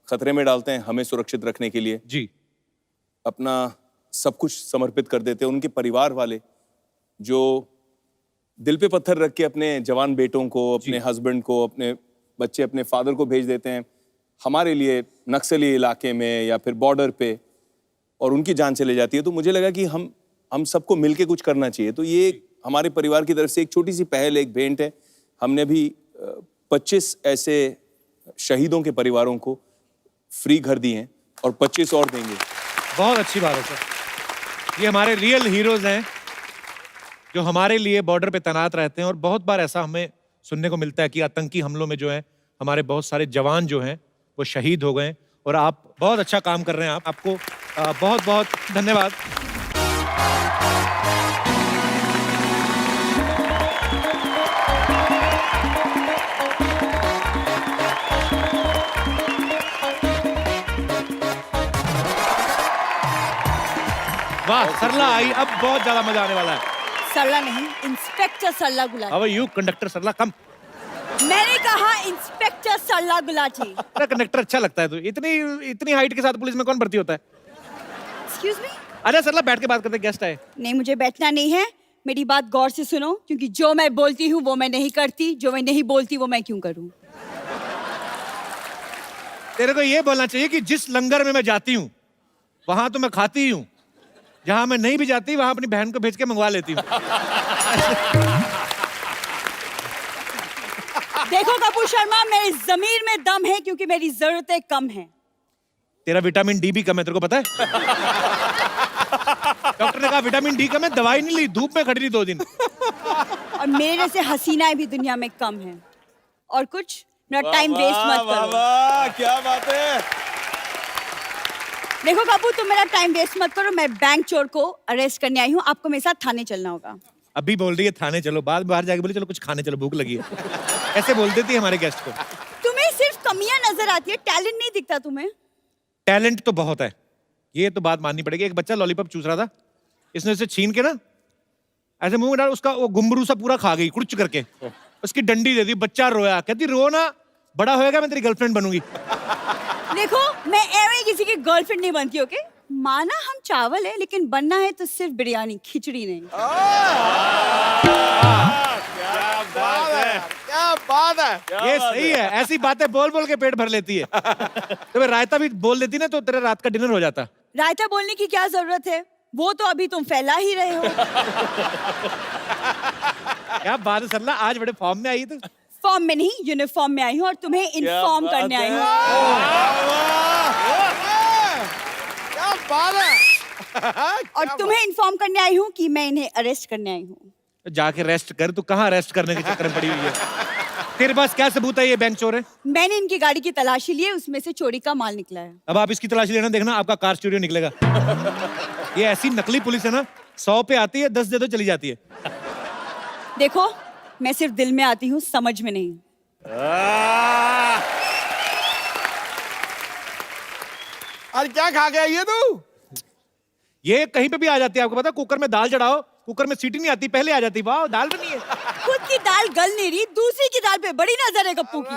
खतरे में डालते हैं हमें सुरक्षित रखने के लिए, जी, अपना सब कुछ समर्पित कर देते हैं, उनके परिवार वाले जो दिल पे पत्थर रख के अपने जवान बेटों को, अपने हस्बैंड को, अपने बच्चे, अपने फादर को भेज देते हैं हमारे लिए नक्सली इलाके में या फिर बॉर्डर पे, और उनकी जान चले जाती है। तो मुझे लगा कि हम सबको मिलके कुछ करना चाहिए। तो ये हमारे परिवार की तरफ से एक छोटी सी पहल, एक भेंट है। हमने भी 25 ऐसे शहीदों के परिवारों को फ्री घर दिए हैं और 25 और देंगे। बहुत अच्छी बात है सर। ये हमारे रियल हीरोज हैं जो हमारे लिए बॉर्डर पे तैनात रहते हैं। और बहुत बार ऐसा हमें सुनने को मिलता है कि आतंकी हमलों में जो है हमारे बहुत सारे जवान जो हैं वो शहीद हो गए। और आप बहुत अच्छा काम कर रहे हैं। आपको बहुत बहुत धन्यवाद। वाह, सरला आई। अब बहुत ज्यादा मजा आने वाला है। सरला नहीं, inspector Sarla Gulati. How are you conductor Sarla? Come. मैंने कहा इंस्पेक्टर सरला गुलाटी। तेरा कंडक्टर अच्छा लगता है। तो इतनी हाइट के साथ पुलिस में कौन भर्ती होता है? Excuse me. अरे सरला, बैठ के बात करते, गेस्ट आए। नहीं, मुझे बैठना नहीं है। मेरी बात गौर से सुनो, क्योंकि जो मैं बोलती हूँ वो मैं नहीं करती, जो मैं नहीं बोलती वो मैं क्यों करूँ। तेरे को ये बोलना चाहिए कि जिस लंगर में मैं जाती हूँ वहां तो मैं खाती हूँ, जहां मैं नहीं भी जाती वहां अपनी बहन को भेज के मंगवा लेती हूँ। देखो कपूर शर्मा, मेरी जमीर में दम है क्योंकि मेरी जरूरतें कम हैं। तेरा विटामिन डी भी कम है, तेरे को पता है? डॉक्टर ने कहा विटामिन डी कम है, दवाई नहीं ली, धूप में खड़ी रही 2 दिन। और मेरे जैसे हसीनाएं भी दुनिया में कम हैं। और कुछ मेरा टाइम वेस्ट मत करो। वाह, क्या बात है। देखो बाबू, तुम मेरा टाइम वेस्ट मत करो। मैं बैंक चोर को अरेस्ट करने आई हूँ। आपको मेरे साथ थाने चलना होगा। अभी बोल रही है थाने चलो, बाद में बाहर जाके बोली चलो कुछ खाने चलो, भूख लगी है। ऐसे बोल देती है हमारे गेस्ट को। तुम्हें सिर्फ कमियां नजर आती है, टैलेंट नहीं दिखता तुम्हें। टैलेंट तो बहुत है, ये तो बात माननी पड़ेगी। एक बच्चा लॉलीपॉप चूस रहा था, इसने उसे छीन के ना ऐसे मुंह में डाल, उसका वो घुंघरू सा पूरा खा गई कुछ करके। उसकी डंडी दे दी, बच्चा रोया। कहती रो ना, बड़ा होएगा मैं तेरी गर्लफ्रेंड बनूंगी। देखो, मैं एवं किसी की गर्लफ्रेंड नहीं बनती। ओके, माना हम चावल है, लेकिन बनना है तो सिर्फ बिरयानी, खिचड़ी नहीं। क्या बात है। ये सही है, ऐसी बातें बोल बोल के पेट भर लेती है। तो रायता भी बोल देती ना तो तेरा रात का डिनर हो जाता। रायता बोलने की क्या जरूरत है, वो तो अभी तुम फैला ही रहे हो। क्या बात है सरला, आज बड़े फॉर्म में आई तो। फॉर्म में नहीं, यूनिफॉर्म में आई हूँ और तुम्हें इन्फॉर्म करने आई हूँ। क्या बात है। और तुम्हें इन्फॉर्म करने आई हूँ कि मैं इन्हें अरेस्ट करने आई हूँ। जाके रेस्ट कर। तू कहाँ रेस्ट करने के चक्कर में पड़ी हुई है? तेरे पास क्या सबूत है ये बैंक चोर है? मैंने इनकी गाड़ी की तलाशी ली है, उसमें से चोरी का माल निकला है। अब आप इसकी तलाशी लेना, देखना आपका कार चोरी निकलेगा। ये ऐसी नकली पुलिस है ना, 100 पे आती है, 10 दे दो चली जाती है। देखो, मैं सिर्फ दिल में आती हूँ, समझ में नहीं। और क्या खा गया ये तू? ये कहीं पे भी आ जाती है, आपको पता है? कुकर में दाल चढ़ाओ, कुकर में सीटी नहीं आती, पहले आ जाती। वाह, दाल बनी है। खुद की दाल गल नहीं रही, दूसरी की दाल पे बड़ी नजर है गप्पू की।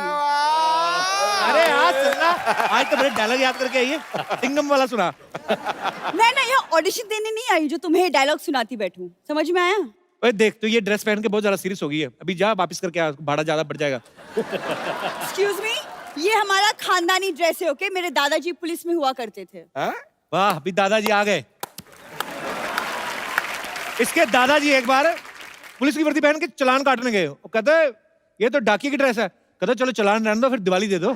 अरे आज सुनना, आज तो बड़े डायलॉग याद करके आई है। सिंगम वाला सुना। मैं ना यहाँ ऑडिशन देने नहीं आई जो तुम्हें डायलॉग सुनाती बैठूं। समझ में आया? ओए देख, तो ये ड्रेस पहन के बहुत ज्यादा सीरियस हो गई है। अभी जा वापस करके आ, भाड़ा ज्यादा बढ़ जाएगा। एक्सक्यूज मी, ये हमारा खानदानी ड्रेस है, ओके? मेरे दादाजी पुलिस में हुआ करते थे। वाह, अभी दादाजी आ गए। इसके दादाजी एक बार पुलिस की वर्दी पहन के चालान काटने गए। वो कहते ये तो डाकिए की ड्रेस है। कहते चलो चालान रहने दो, फिर दिवाली दे दो।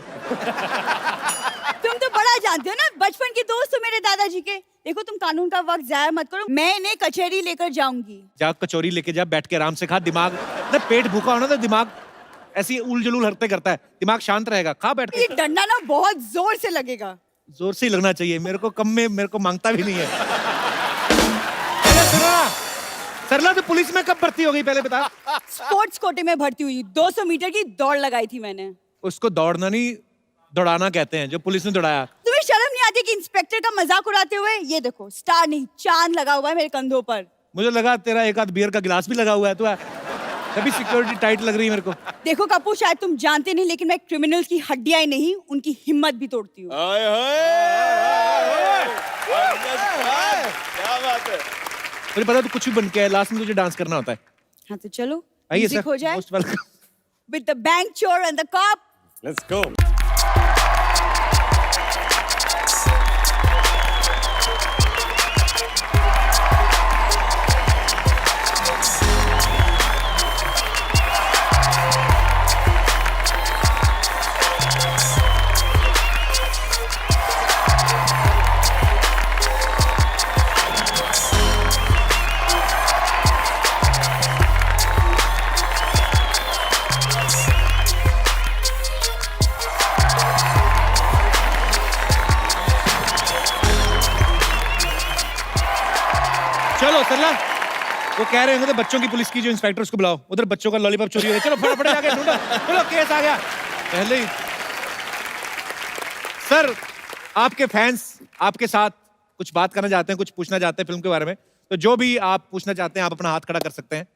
तुम तो बड़ा जानते हो ना, बचपन के दोस्त हो मेरे दादाजी के। देखो तुम कानून का वक्त जाया मत करो, मैं इन्हें कचहरी लेकर जाऊंगी। जा कचौरी लेके जा, बैठ के आराम से खा। दिमाग ना, पेट भूखा होना तो दिमाग ऐसी उल जलूल हरकतें करता है, दिमाग शांत रहेगा। खा बैठ ये के। डंडा ना बहुत जोर से लगेगा। जोर से ही लगना चाहिए, मेरे को कम में मेरे को मांगता भी नहीं है। अरे सुनो, सरला तो पुलिस में कब भर्ती हो गई पहले बता। स्पोर्ट्स कोटे में भर्ती हुई, 200 मीटर की दौड़ लगाई थी मैंने। उसको दौड़ना नहीं, दौड़ाना कहते हैं, जो पुलिस ने दौड़ाया। तुम्हें शर्म नहीं आती कि इंस्पेक्टर का मजाक उड़ाते हुए? ये देखो स्टार नहीं, चांद लगा हुआ है मेरे कंधों पर। मुझे लगा तेरा एक आध बियर का गिलास भी लगा हुआ है। तो तभी सिक्योरिटी टाइट लग रही है मेरे को। देखो कपूर, शायद तुम जानते नहीं, लेकिन मैं क्रिमिनल्स की हड्डियां ही नहीं, उनकी हिम्मत भी तोड़ती हूँ। क्या बात है। मुझे पता तू कुछ भी बन के है, लास्ट में तुझे डांस करना होता है। हाँ तो चलो, आइए म्यूजिक सर, हो जाए। Most welcome. With the bank chore and the cop. Let's go. चलो सरला, वो कह रहे होंगे तो बच्चों की पुलिस की जो इंस्पेक्टर, उसको बुलाओ। उधर बच्चों का लॉलीपॉप चोरी हो गया। चलो फटाफट जाके ढूंढो। चलो केस आ गया पहले ही। सर, आपके फैंस आपके साथ कुछ बात करना चाहते हैं, कुछ पूछना चाहते हैं फिल्म के बारे में, तो जो भी आप पूछना चाहते हैं आप अपना हाथ खड़ा कर सकते हैं।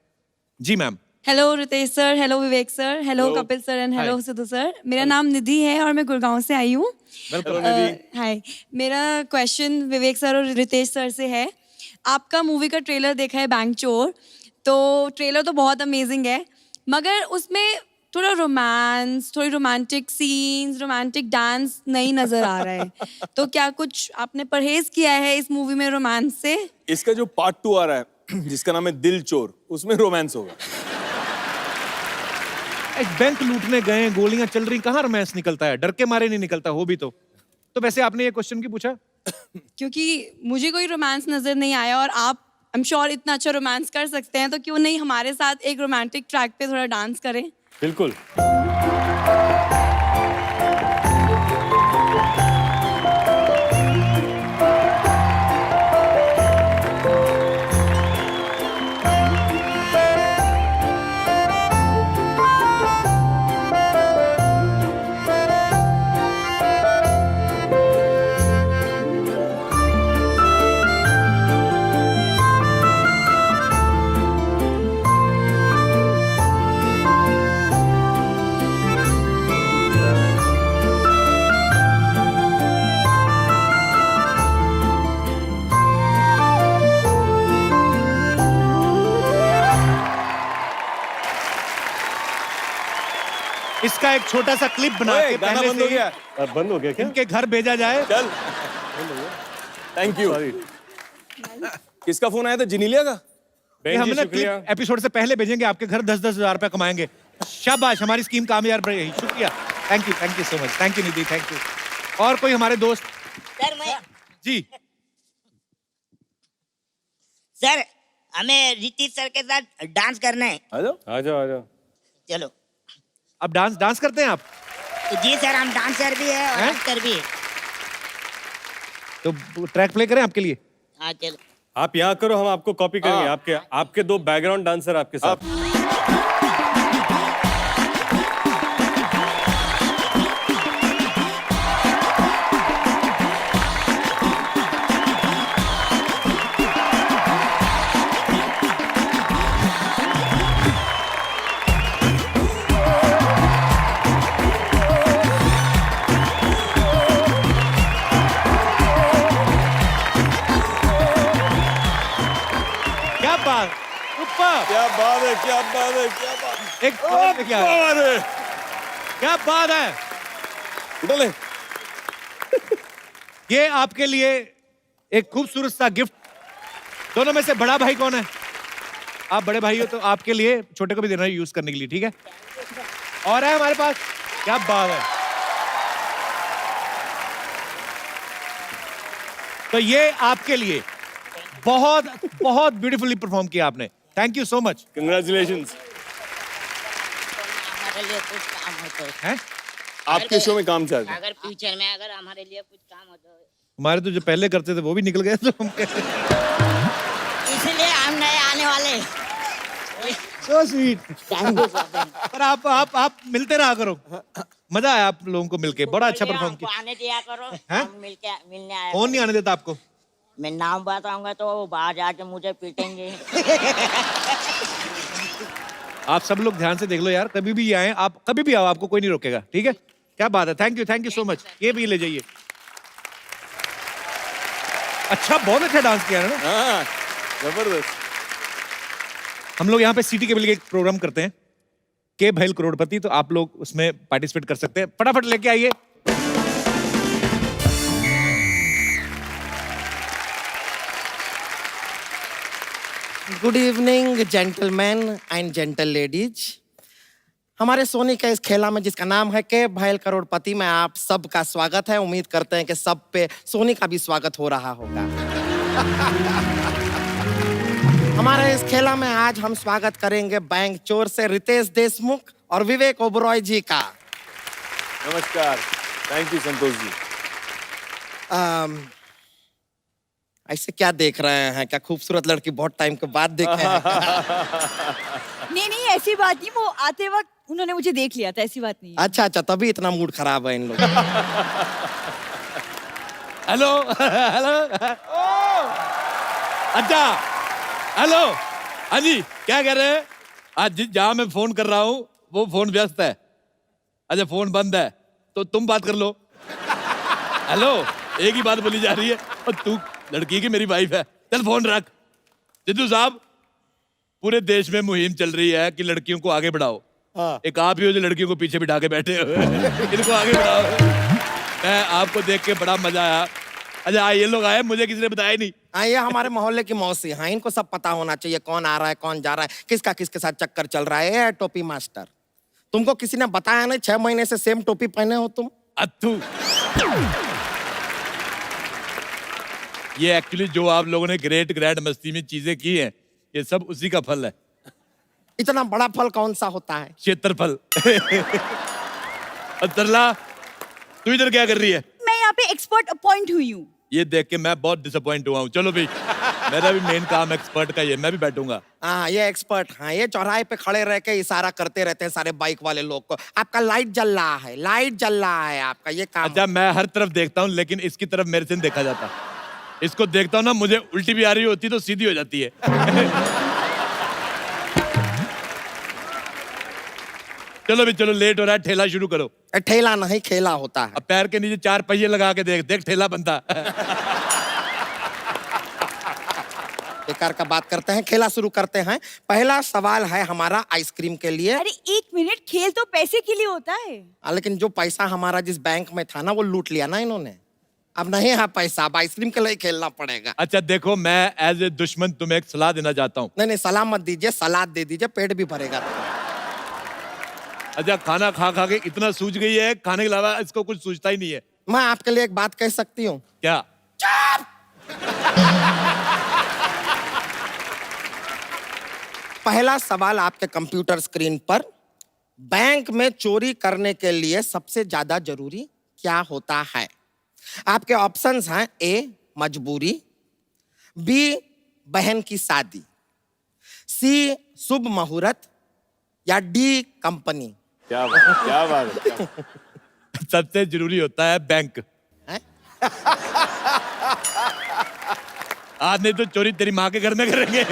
जी ma'am. Hello Ritesh sir, hello Vivek sir, hello Kapil sir and hello Sidhu sir. मेरा नाम निधि है और मैं गुड़गांव से आई हूँ। हाय, मेरा क्वेश्चन विवेक सर और रितेश सर से है। आपका मूवी का ट्रेलर देखा है बैंक चोर, तो ट्रेलर तो बहुत अमेजिंग है, मगर उसमें थोड़ा रोमांस, थोड़ी रोमांटिक सीन्स, रोमांटिक डांस नहीं नजर आ रहा है। तो क्या कुछ आपने परहेज किया है इस मूवी में रोमांस से? इसका जो पार्ट 2 आ रहा है जिसका नाम है दिल चोर, उसमें रोमांस होगा। एक बैंक लूटने गए, गोलियां चल रही, कहाँ रोमांस निकलता है? डर के मारे नहीं निकलता, हो भी तो वैसे आपने ये क्वेश्चन क्यों पूछा? क्योंकि मुझे कोई रोमांस नजर नहीं आया और आप आई एम श्योर इतना अच्छा रोमांस कर सकते हैं, तो क्यों नहीं हमारे साथ एक रोमांटिक ट्रैक पे थोड़ा डांस करें? बिल्कुल। इसका एक छोटा सा क्लिप बना के गाना पहले बंद से हो गया। बंद हो गया क्या? इनके घर भेजा जाए। चल, थैंक यू। किसका फोन आया था? जिनीलिया का? ये हम ना क्लिप एपिसोड से पहले भेजेंगे आपके घर, 10-10 हजार रुपया कमाएंगे। शाबाश, हमारी स्कीम कामयाब रही। शुक्रिया, thank you so much. Thank you Nidhi, thank you. और कोई हमारे दोस्त? सर मैं जी सर, हमें ऋतिक सर के साथ डांस करना है। आ जाओ आ जाओ आ जाओ। चलो। अब डांस करते हैं आप? जी सर, हम डांसर भी है और एक्टर भी है। तो ट्रैक प्ले करें आपके लिए? हाँ चलो। आप यहाँ करो, हम आपको कॉपी करेंगे। आपके 2 बैकग्राउंड डांसर आपके साथ। क्या बात है, क्या बात है, क्या बात है। एक क्या बात है, उठा ले। ये आपके लिए एक खूबसूरत सा गिफ्ट। दोनों में से बड़ा भाई कौन है? आप बड़े भाई हो तो आपके लिए छोटे को भी देना है यूज करने के लिए, ठीक है? और है हमारे पास, क्या बात है। तो ये आपके लिए बहुत बहुत ब्यूटीफुली परफॉर्म किया आपने। Thank you so much. Congratulations. हमारे लिए कुछ काम हो तो हैं? आपके शो में काम चल रहा है। अगर फ्यूचर में अगर हमारे लिए कुछ काम हो तो हमारे तो जो पहले करते थे वो भी निकल गए, तो हम इसलिए हम नए आने वाले। So sweet. पर आप मिलते रहा करो, मजा आया आप लोगों को मिलके, बड़ा अच्छा परफॉर्म किया। आने दिया करो, हैं? हम मिलने आए। कौन नहीं आने देता आपको? मैं नाम बताऊंगा तो वो बाहर जाके मुझे पीटेंगे। आप सब लोग ध्यान से देख लो यार, कभी भी आए आप, कभी भी आओ, आपको कोई नहीं रोकेगा, ठीक है? क्या बात है, थैंक यू सो मच। ये भी ले जाइए। अच्छा, बहुत अच्छा डांस किया है ना। हाँ, जबरदस्त। हम लोग यहाँ पे सिटी केबल के एक प्रोग्राम करते हैं, के भैल करोड़पति, तो आप लोग उसमें पार्टिसिपेट कर सकते हैं। फटाफट लेके आइए। Good evening gentleman and gentle ladies. हमारे सोनी के इस खेला में जिसका नाम है के भैल करोड़पति में आप सबका स्वागत है। उम्मीद करते हैं कि सब पे सोनी का भी स्वागत हो रहा होगा। हमारे इस खेला में आज हम स्वागत करेंगे बैंक चोर से रितेश देशमुख और विवेक ओबरॉय जी का। नमस्कार। Thank you Santosh ji. ऐसे क्या देख रहे हैं? क्या खूबसूरत लड़की बहुत टाइम के बाद देखे हैं? नहीं ऐसी बात नहीं, वो आते वक्त उन्होंने मुझे देख लिया था, ऐसी बात नहीं है। अच्छा तभी इतना मूड खराब है इन लोग। Hello hello. अच्छा, हेलो। हाँ जी, क्या कह रहे हैं? आज जहां मैं फोन कर रहा हूँ वो फोन व्यस्त है। अच्छा, फोन बंद है तो तुम बात कर लो। हेलो, एक ही बात बोली जा रही है। और तू लड़की की मेरी वाइफ है, चल फोन रख। जिद्दू साहब, पूरे देश में मुहिम चल रही है कि लड़कियों को आगे बढ़ाओ। एक आप ही हो जो लड़कियों को पीछे बिठा के बैठे हो। इनको आगे बढ़ाओ। मैं आपको देख के बड़ा मजा आया। अच्छा, ये लोग आए, मुझे किसी ने बताया नहीं। हाँ, ये हमारे मोहल्ले की मौसी हैं, इनको सब पता होना चाहिए कौन आ रहा है कौन जा रहा है, किसका किसके साथ चक्कर चल रहा है। ये टोपी मास्टर, तुमको किसी ने बताया नहीं? 6 महीने से सेम टोपी पहने हो तुम। अत्थू, ये एक्चुअली जो आप लोगों ने ग्रेट ग्रैंड मस्ती में चीजें की हैं, ये सब उसी का फल है। इतना बड़ा फल कौन सा होता है? क्षेत्रफल। तरला, तू इधर क्या कर रही है? मैं यहाँ पे एक्सपर्ट अपॉइंट हुई हूँ। ये देख के मैं बहुत डिसअपॉइंट हुआ हूँ। चलो भाई, मेरा भी मेन काम एक्सपर्ट का ये, मैं भी बैठूंगा। हाँ, ये एक्सपर्ट। हाँ, ये चौराहे पे खड़े रह के इशारा करते रहते हैं सारे बाइक वाले लोग को, आपका लाइट जल रहा है, लाइट जल रहा है, आपका ये काम। अच्छा, मैं हर तरफ देखता हूँ, लेकिन इसकी तरफ मेरे से नहीं देखा जाता। इसको देखता हूँ ना, मुझे उल्टी भी आ रही होती तो सीधी हो जाती है। चलो भी, चलो, लेट हो रहा है, ठेला शुरू करो। ठेला नहीं, खेला होता है। अब पैर के नीचे 4 पहिए लगा के देख देख, ठेला बनता। बेकार का बात करते हैं, खेला शुरू करते हैं। पहला सवाल है हमारा आइसक्रीम के लिए। अरे 1 मिनट, खेल तो पैसे के लिए होता है। लेकिन जो पैसा हमारा जिस बैंक में था ना, वो लूट लिया ना इन्होंने। अब नहीं है पैसा, अब आइसक्रीम के लिए खेलना पड़ेगा। अच्छा देखो, मैं एज ए दुश्मन तुम्हें एक सलाह देना चाहता हूँ। नहीं, सलाह मत दीजिए, सलाद दे दीजिए, पेट भी भरेगा। अच्छा, खाना खा खा के इतना सूझ गई है, खाने के अलावा इसको कुछ सूझता ही नहीं है। मैं आपके लिए एक बात कह सकती हूँ? क्या? पहला सवाल आपके कंप्यूटर स्क्रीन पर, बैंक में चोरी करने के लिए सबसे ज्यादा जरूरी क्या होता है? आपके ऑप्शंस हैं: ए मजबूरी, बी बहन की शादी, सी शुभ मुहूर्त, या डी कंपनी। क्या बात है, क्या बात है, क्या बात है। सबसे जरूरी होता है बैंक। आज नहीं तो चोरी तेरी माँ के घर में करेंगे।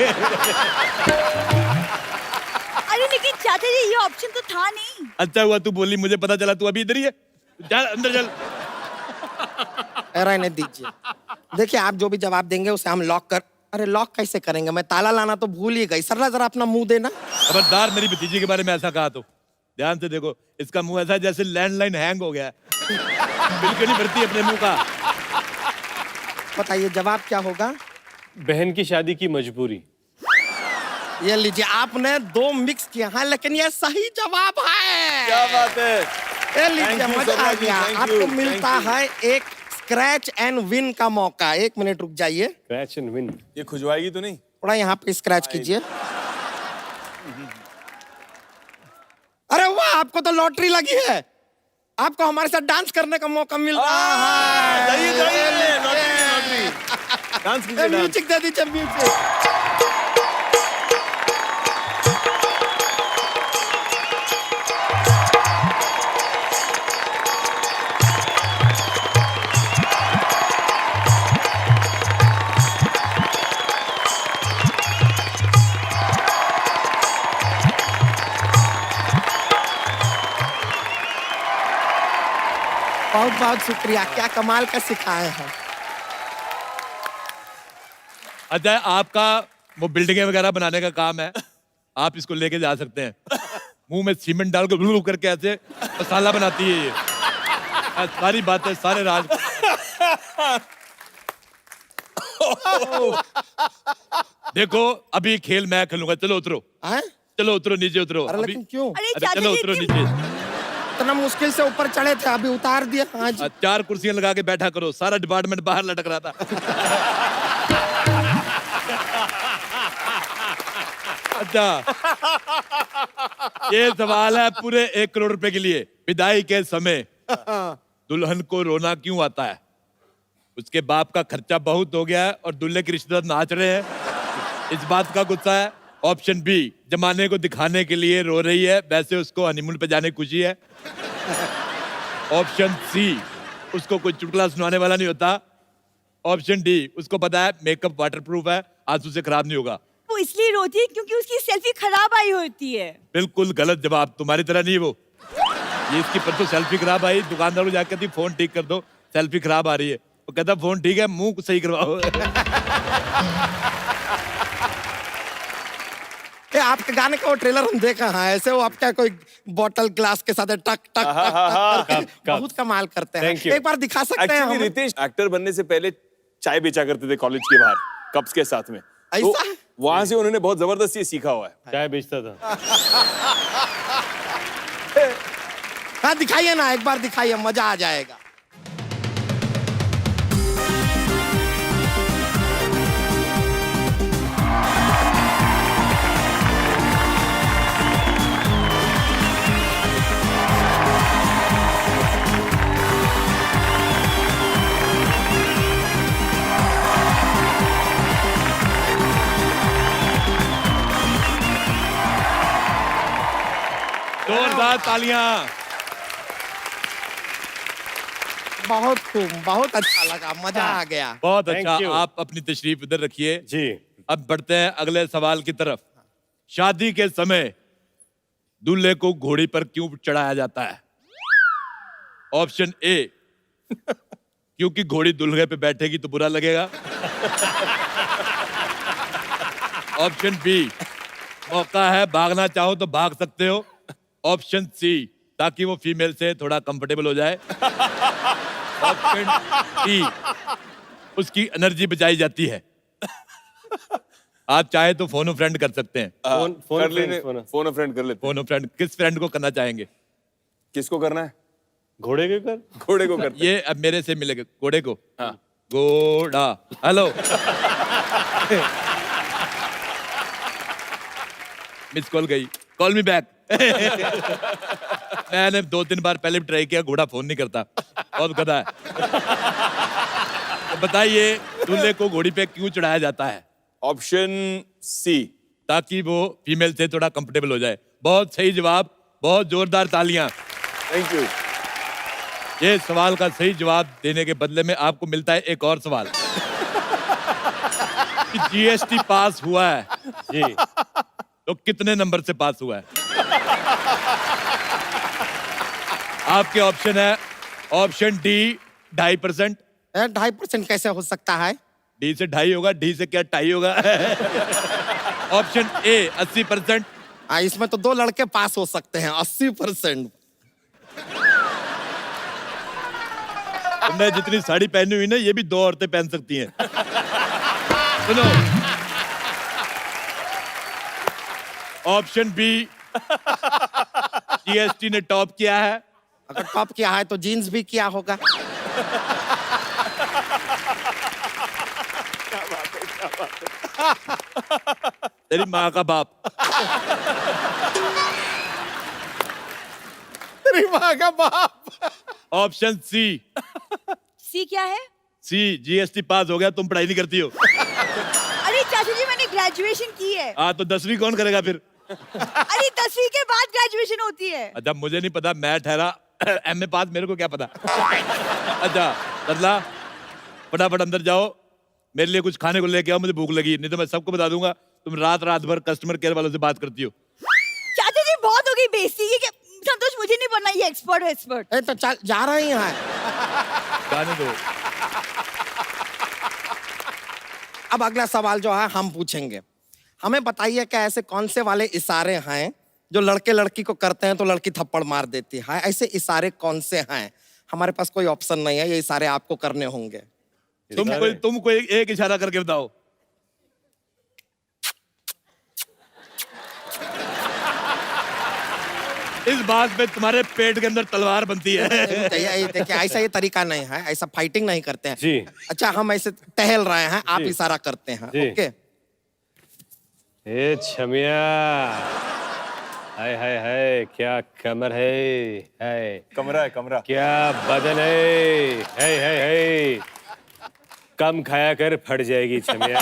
अरे लेकिन चाचा जी, ये ऑप्शन तो था नहीं। अच्छा हुआ तू बोली, मुझे पता चला तू अभी इधर ही है। चल अंदर चल। रहने दीजिए। देखिए, आप जो भी जवाब देंगे उसे हम लॉक कर। अरे लॉक कैसे करेंगे? मैं ताला लाना तो भूल ही गई। सरला जरा अपना मुंह देना। खबरदार मेरी भतीजी के बारे में ऐसा कहा तो। ध्यान से देखो, इसका मुंह ऐसा है जैसे लैंडलाइन हैंग हो गया है। बिल्कुल नहीं भरती अपने मुंह का। बताइए जवाब क्या होगा? बहन की शादी की मजबूरी। ये लीजिए, आपने 2 मिक्स किया है, लेकिन ये सही जवाब है। क्या बात है। ये लीजिए, Thank you, मजा आ शर्मा जी, गया। thank you, आपको thank मिलता you. है एक स्क्रैच एंड विन का मौका। 1 मिनट रुक जाइए, क्रैच एंड विन। ये खुजवाएगी तो नहीं? थोड़ा यहाँ पे स्क्रैच कीजिए। अरे वाह, आपको तो लॉटरी लगी है। आपको हमारे साथ डांस करने का मौका मिल रहा है। जाइए, लॉटरी। डांस कीजिए, डांस। म्यूजिक दे दीजिए, म्यूजिक। बहुत बहुत शुक्रिया, क्या कमाल का सिखाए हैं। अच्छा, आपका वो बिल्डिंगें वगैरह बनाने का काम है, आप इसको लेके जा सकते हैं। मुंह में सीमेंट डाल के ब्लू करके ऐसे मसाला बनाती है ये। सारी बातें, सारे राज। देखो, अभी खेल मैं खेलूंगा। चलो उतरो। हैं? चलो उतरो, नीचे उतरो। अरे लेकिन क्यों? अरे चलो उतरो नीचे। इतना मुश्किल से ऊपर चढ़े थे, अभी उतार दिया। हाँ जी। 4 कुर्सियां लगा के बैठा करो, सारा डिपार्टमेंट बाहर लटक रहा था। अच्छा, ये सवाल है पूरे 1 करोड़ रुपए के लिए। विदाई के समय दुल्हन को रोना क्यों आता है? उसके बाप का खर्चा बहुत हो गया है और दूल्हे के रिश्तेदार नाच रहे हैं, इस बात का गुस्सा है। ऑप्शन बी, जमाने को दिखाने के लिए रो रही है, वैसे उसको हनीमून पे जाने की खुशी है। ऑप्शन सी, उसको कोई चुटकुला सुनाने वाला नहीं होता। ऑप्शन डी, उसको पता है मेकअप वाटरप्रूफ है, आंसू से खराब नहीं होगा। वो इसलिए रोती है क्योंकि उसकी सेल्फी खराब आई होती है। बिल्कुल गलत जवाब, तुम्हारी तरह नहीं वो। ये इसकी परसों सेल्फी खराब आई, दुकानदार को जाकर कहती फोन ठीक कर दो, सेल्फी खराब आ रही है। वो कहता फोन ठीक है, मुंह सही करवाओ। आपके गाने का वो ट्रेलर हम देखा है, ऐसे वो आपका कोई बोतल ग्लास के साथ टक टक टक टक, बहुत कमाल करते हैं। एक बार दिखा सकते हैं हम? रितेश एक्टर बनने से पहले चाय बेचा करते थे कॉलेज के बाहर कप्स के साथ में। तो ऐसा? वहां से उन्होंने बहुत जबरदस्त ये सीखा हुआ है। चाय बेचता था। हाँ दिखाइए ना, एक बार दिखाइए, मजा आ जाएगा। जोरदार तालियां। बहुत खूब, बहुत अच्छा लगा, मजा आ गया। बहुत Thank अच्छा। you. आप अपनी तशरीफ इधर रखिए जी। अब बढ़ते हैं अगले सवाल की तरफ। शादी के समय दूल्हे को घोड़ी पर क्यों चढ़ाया जाता है? ऑप्शन ए, क्योंकि घोड़ी दूल्हे पे बैठेगी तो बुरा लगेगा। ऑप्शन बी, मौका है भागना चाहो तो भाग सकते हो। ऑप्शन सी, ताकि वो फीमेल से थोड़ा कंफर्टेबल हो जाए। ऑप्शन डी, उसकी एनर्जी बचाई जाती है। आप चाहे तो फोन फ्रेंड कर सकते हैं। कर लेने, फोन फ्रेंड कर लेते। फोन फ्रेंड किस फ्रेंड को करना चाहेंगे? किसको करना है? घोड़े के कर? घोड़े को करते। ये अब मेरे से मिलेगा घोड़े को। हाँ। घोड़ा हेलो। मिस कॉल गई, कॉल मी बैक। मैंने 2-3 बार पहले भी ट्राई किया, घोड़ा फोन नहीं करता, बहुत गधा है। तो बताइए दूल्हे को घोड़ी पे क्यों चढ़ाया जाता है? ऑप्शन सी, ताकि वो फीमेल से थोड़ा कंफर्टेबल हो जाए। बहुत सही जवाब, बहुत जोरदार तालियां। Thank you. ये सवाल का सही जवाब देने के बदले में आपको मिलता है एक और सवाल। कि जीएसटी पास हुआ है जी, तो कितने नंबर से पास हुआ है? आपके ऑप्शन है ऑप्शन डी 2.5%। 2.5% कैसे हो सकता है? डी से 2.5 होगा, डी से क्या टाई होगा? ऑप्शन ए 80%, इसमें तो 2 लड़के पास हो सकते हैं 80%। तुमने जितनी साड़ी पहनी हुई ना, ये भी 2 औरतें पहन सकती हैं। सुनो, ऑप्शन बी, जीएसटी ने टॉप किया है। अगर टॉप किया है तो जीन्स भी किया होगा। तेरी माँ का बाप। तेरी माँ का बाप। Option C. सी क्या है? सी, जीएसटी पास हो गया, तुम पढ़ाई नहीं करती हो। अरे चाचू जी मैंने ग्रेजुएशन की है। हाँ, तो 10वीं कौन करेगा फिर? अरे 10वीं के बाद ग्रेजुएशन होती है। अच्छा, मुझे नहीं पता, मैं ठहरा एमए पास, मेरे को क्या पता। अच्छा सरला, फटाफट अंदर जाओ, मेरे लिए कुछ खाने को लेके आओ, मुझे भूख लगी, नहीं तो मैं सबको बता दूंगा तुम रात भर कस्टमर केयर वालों से बात करती हो। चाचा जी बहुत हो गई बेइज्जती। ये क्या संतोष, मुझे नहीं बनना ये एक्सपर्ट। तो चल जा रही हैं। जाने दो। अब अगला सवाल जो है हम पूछेंगे। हमें बताइए कि ऐसे कौन से वाले इशारे हैं जो लड़के लड़की को करते हैं तो लड़की थप्पड़ मार देती है? ऐसे इशारे कौन से हैं? हमारे पास कोई ऑप्शन नहीं है, ये इशारे आपको करने होंगे। तुम कोई एक इशारा करके बताओ। इस बात पे तुम्हारे पेट के अंदर तलवार बनती है। देखिए ऐसा ये तरीका नहीं है, ऐसा फाइटिंग नहीं करते हैं जी। अच्छा, हम ऐसे टहल रहे हैं, आप इशारा करते हैं। जी। ओके। ए छमिया, हाय हाय हाय, क्या कमर है, कमरा क्या बदन है, हाय कम खाया कर, फट जाएगी छमिया।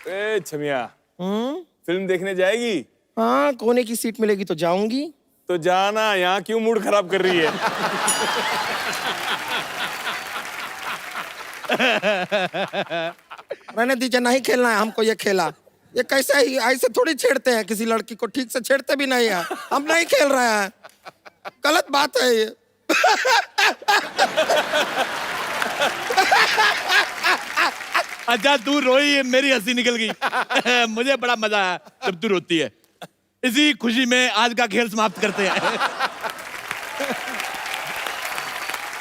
ए छमिया, फिल्म देखने जाएगी? हाँ, कोने की सीट मिलेगी तो जाऊंगी। तो जाना, यहाँ क्यों मूड खराब कर रही है? रहने दीजिए, नहीं खेलना है हमको ये खेला। ये कैसे ही ऐसे थोड़ी छेड़ते हैं किसी लड़की को, ठीक से छेड़ते भी नहीं है। हम नहीं खेल रहे हैं, गलत बात है ये। अच्छा तू रोई, मेरी हंसी निकल गई। मुझे बड़ा मजा आया जब तू रोती है। इसी खुशी में आज का खेल समाप्त करते हैं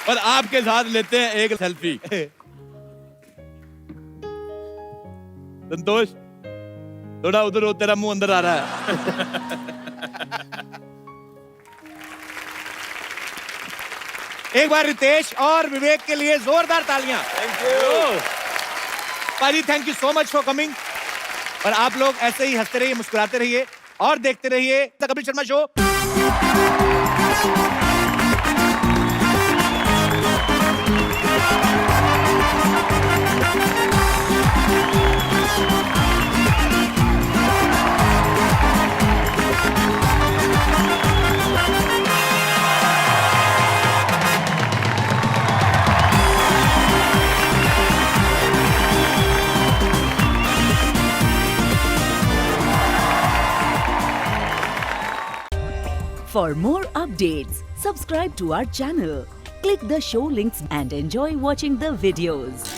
और आपके साथ लेते हैं एक सेल्फी। संतोष, थोड़ा उधर हो, तेरा मुंह अंदर आ रहा है। एक बार रितेश और विवेक के लिए जोरदार तालियां। थैंक यू पाजी, thank you so much for coming. और आप लोग ऐसे ही हंसते रहिए, मुस्कुराते रहिए और देखते रहिए the Kapil Sharma show. For more updates, subscribe to our channel, click the show links and enjoy watching the videos.